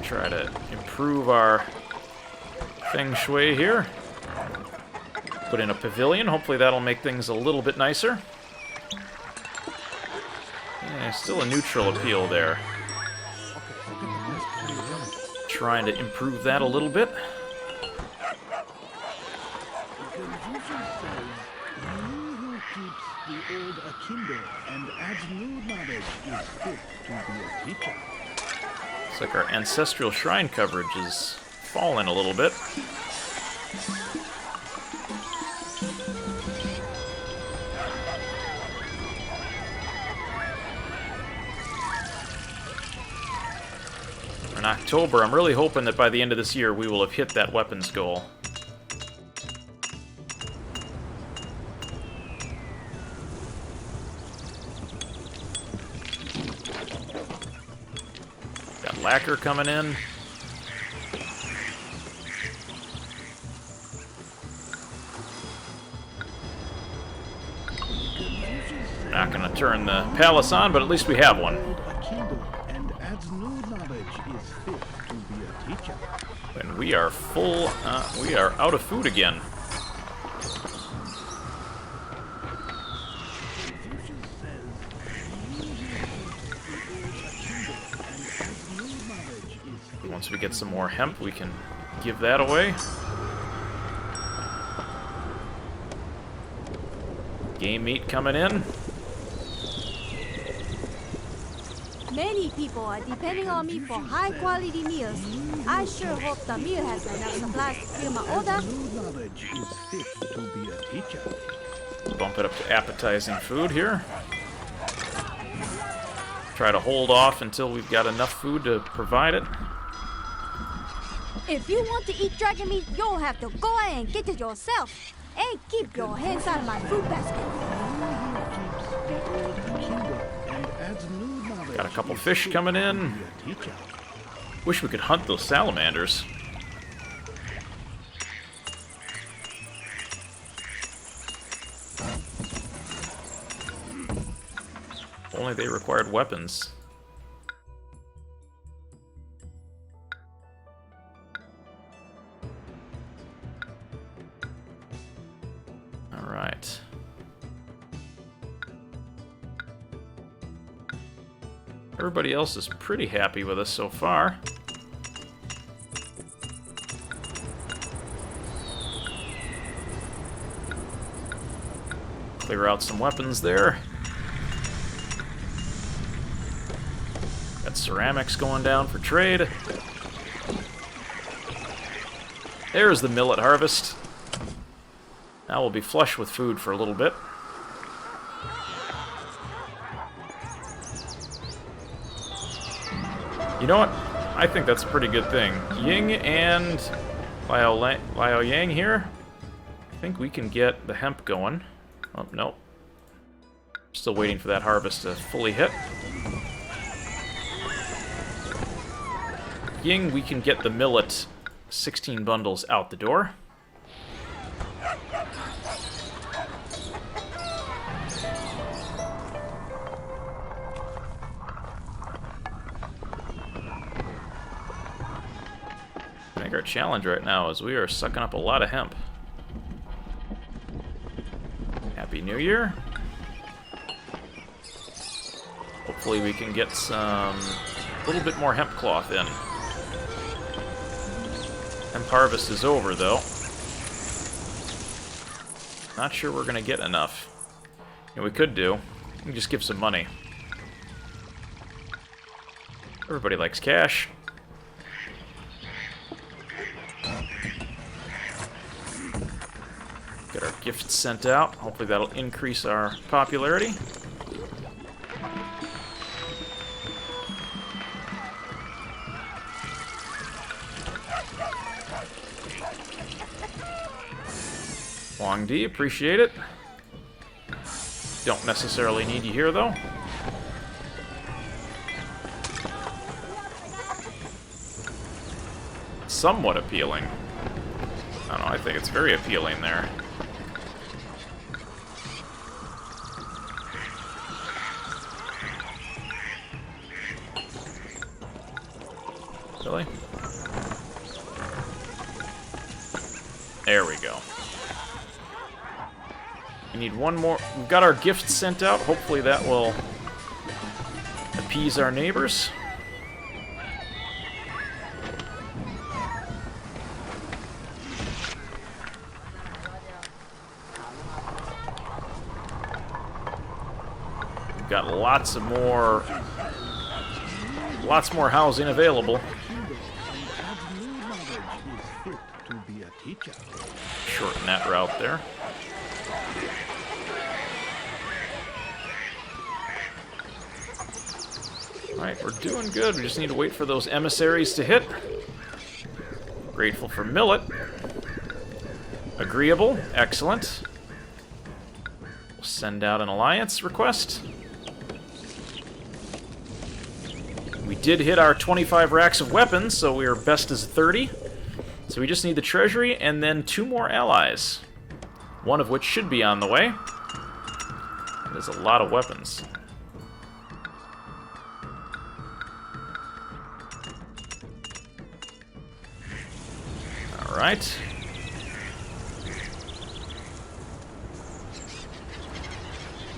Try to improve our feng shui here. Put in a pavilion. Hopefully that'll make things a little bit nicer. Yeah, still a neutral appeal there. Trying to improve that a little bit. The old akimbo and adds new knowledge is fit to be a teacher. Looks like our ancestral shrine coverage is falling a little bit. In October, I'm really hoping that by the end of this year we will have hit that weapons goal. Lacquer coming in. Not going to turn the palace on, but at least we have one. And we are full. We are out of food again. Once we get some more hemp, we can give that away. Game meat coming in. Many people are depending on me for high-quality meals. I sure hope the meal has enough supplies to fill my order. Bump it up to appetizing food here. Try to hold off until we've got enough food to provide it. If you want to eat dragon meat, you'll have to go ahead and get it yourself. And keep your hands out of my food basket. Got a couple fish coming in. Wish we could hunt those salamanders. If only they required weapons. Alright. Everybody else is pretty happy with us so far. Clear out some weapons there. Got ceramics going down for trade. There's the millet harvest. Now we'll be flush with food for a little bit. You know what? I think that's a pretty good thing. Ying and Liao Yang here. I think we can get the hemp going. Oh, no. Still waiting for that harvest to fully hit. Ying, we can get the millet 16 bundles out the door. I think our challenge right now is we are sucking up a lot of hemp. Happy New Year. Hopefully we can get some a little bit more hemp cloth in. Hemp harvest is over though. Not sure we're gonna get enough. we could do. We can just give some money. Everybody likes cash. Get our gifts sent out. Hopefully that'll increase our popularity. Wang Di, appreciate it. Don't necessarily need you here, though. Somewhat appealing. I don't know, I think it's very appealing there. Really? There we go. We need one more. We've got our gifts sent out. Hopefully that will appease our neighbors. We've got lots more housing available. Shorten that route there. Alright, we're doing good. We just need to wait for those emissaries to hit. Grateful for millet. Agreeable. Excellent. We'll send out an alliance request. We did hit our 25 racks of weapons, so we are best as 30. So we just need the treasury and then 2 more allies. One of which should be on the way. There's a lot of weapons. Alright.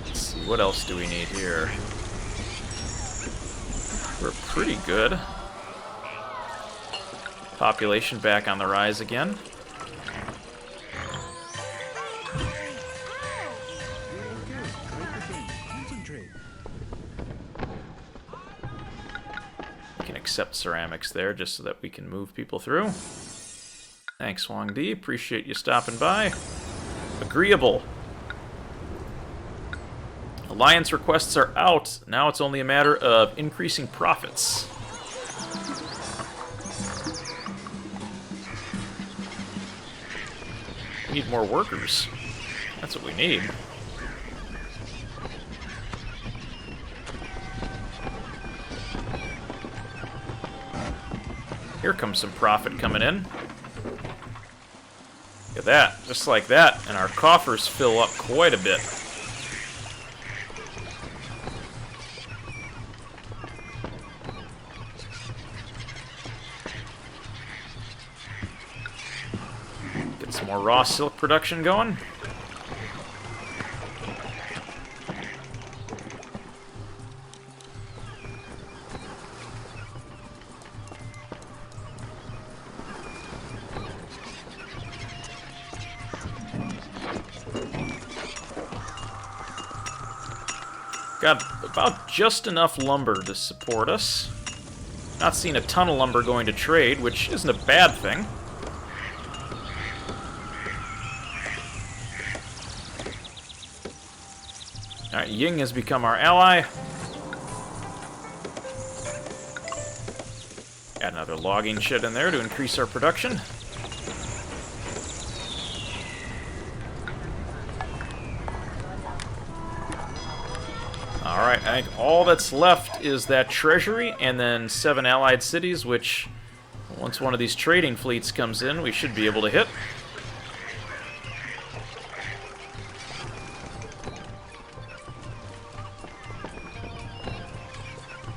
Let's see, what else do we need here? We're pretty good. Population back on the rise again. We can accept ceramics there just so that we can move people through. Thanks, Wang Di. Appreciate you stopping by. Agreeable. Alliance requests are out. Now it's only a matter of increasing profits. We need more workers. That's what we need. Here comes some profit coming in. Look at that, just like that, and our coffers fill up quite a bit. Get some more raw silk production going. Got about just enough lumber to support us. Not seeing a ton of lumber going to trade, which isn't a bad thing. Alright, Ying has become our ally. Add another logging shed in there to increase our production. Alright, I think all that's left is that treasury and then 7 allied cities, which, once one of these trading fleets comes in, we should be able to hit.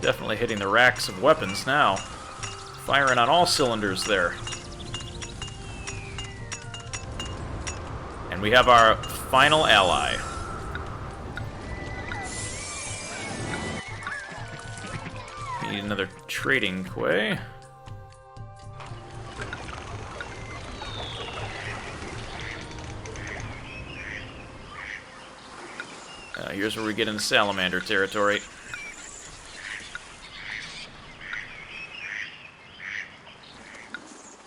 Definitely hitting the racks of weapons now. Firing on all cylinders there. And we have our final ally. Need another trading quay. here's where we get into salamander territory.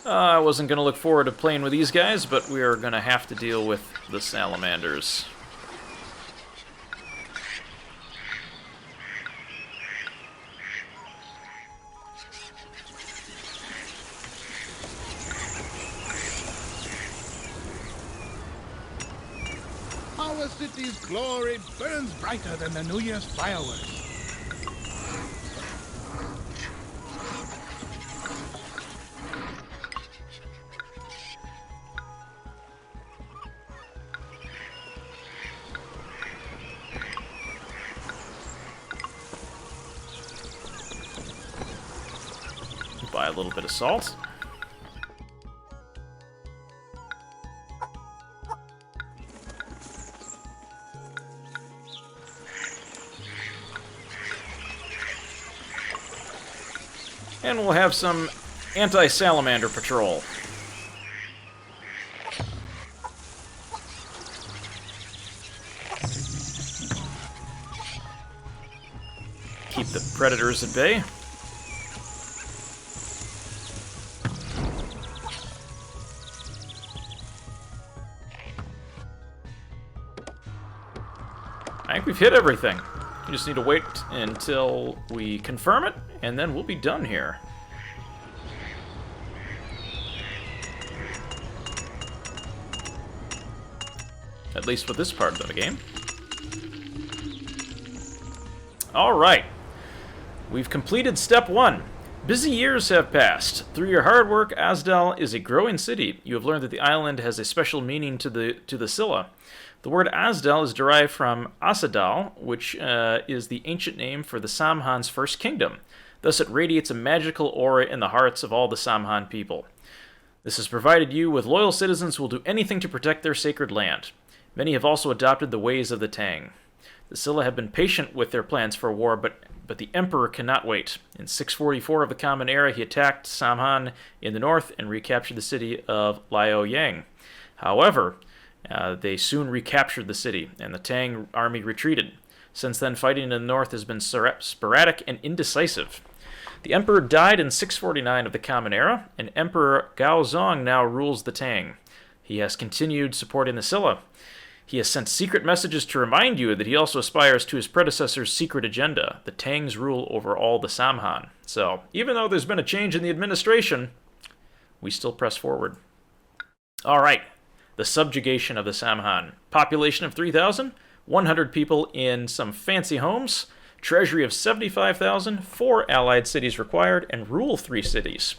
I wasn't going to look forward to playing with these guys, but we are going to have to deal with the salamanders. Our city's glory burns brighter than the New Year's fireworks. Buy a little bit of salt. And we'll have some anti-salamander patrol. Keep the predators at bay. I think we've hit everything. We just need to wait until we confirm it, and then we'll be done here. At least with this part of the game. Alright. We've completed step 1. Busy years have passed. Through your hard work, Asdal is a growing city. You have learned that the island has a special meaning to the Silla. The word Asdal is derived from Asdal, which is the ancient name for the Samhan's first kingdom. Thus it radiates a magical aura in the hearts of all the Samhan people. This has provided you with loyal citizens who will do anything to protect their sacred land. Many have also adopted the ways of the Tang. The Silla have been patient with their plans for war, but the Emperor cannot wait. In 644 of the Common Era, he attacked Samhan in the north and recaptured the city of Liaoyang. However, they soon recaptured the city, and the Tang army retreated. Since then, fighting in the north has been sporadic and indecisive. The Emperor died in 649 of the Common Era, and Emperor Gaozong now rules the Tang. He has continued supporting the Silla. He has sent secret messages to remind you that he also aspires to his predecessor's secret agenda, the Tang's rule over all the Samhan. So, even though there's been a change in the administration, we still press forward. Alright, the subjugation of the Samhan. Population of 3,000, 100 people in some fancy homes, treasury of 75,000, 4 allied cities required, and rule 3 cities.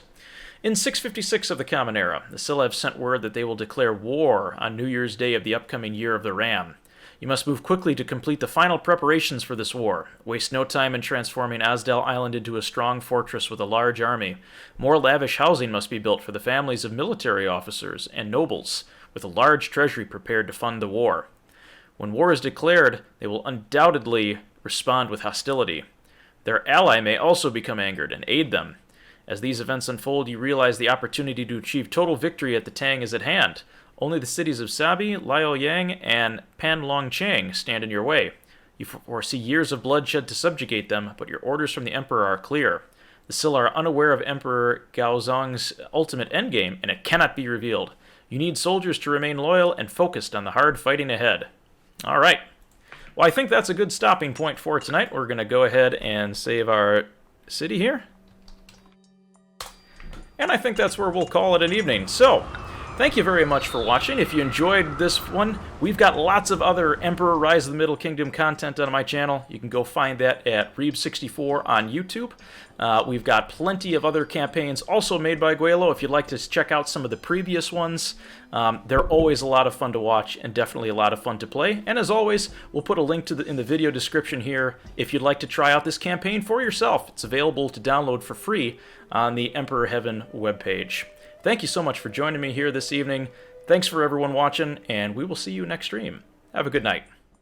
In 656 of the Common Era, the Silla have sent word that they will declare war on New Year's Day of the upcoming Year of the Ram. You must move quickly to complete the final preparations for this war. Waste no time in transforming Asdal Island into a strong fortress with a large army. More lavish housing must be built for the families of military officers and nobles, with a large treasury prepared to fund the war. When war is declared, they will undoubtedly respond with hostility. Their ally may also become angered and aid them. As these events unfold, you realize the opportunity to achieve total victory at the Tang is at hand. Only the cities of Sabi, Liaoyang, and Panlongchang stand in your way. You foresee years of bloodshed to subjugate them, but your orders from the Emperor are clear. The Silla are unaware of Emperor Gaozong's ultimate endgame, and it cannot be revealed. You need soldiers to remain loyal and focused on the hard fighting ahead. Alright. Well, I think that's a good stopping point for tonight. We're going to go ahead and save our city here. And I think that's where we'll call it an evening. So, thank you very much for watching. If you enjoyed this one, we've got lots of other Emperor Rise of the Middle Kingdom content on my channel. You can go find that at Reeb64 on YouTube. We've got plenty of other campaigns also made by Guelo. If you'd like to check out some of the previous ones, they're always a lot of fun to watch and definitely a lot of fun to play. And as always, we'll put a link to in the video description here if you'd like to try out this campaign for yourself. It's available to download for free on the Emperor Heaven webpage. Thank you so much for joining me here this evening. Thanks for everyone watching, and we will see you next stream. Have a good night.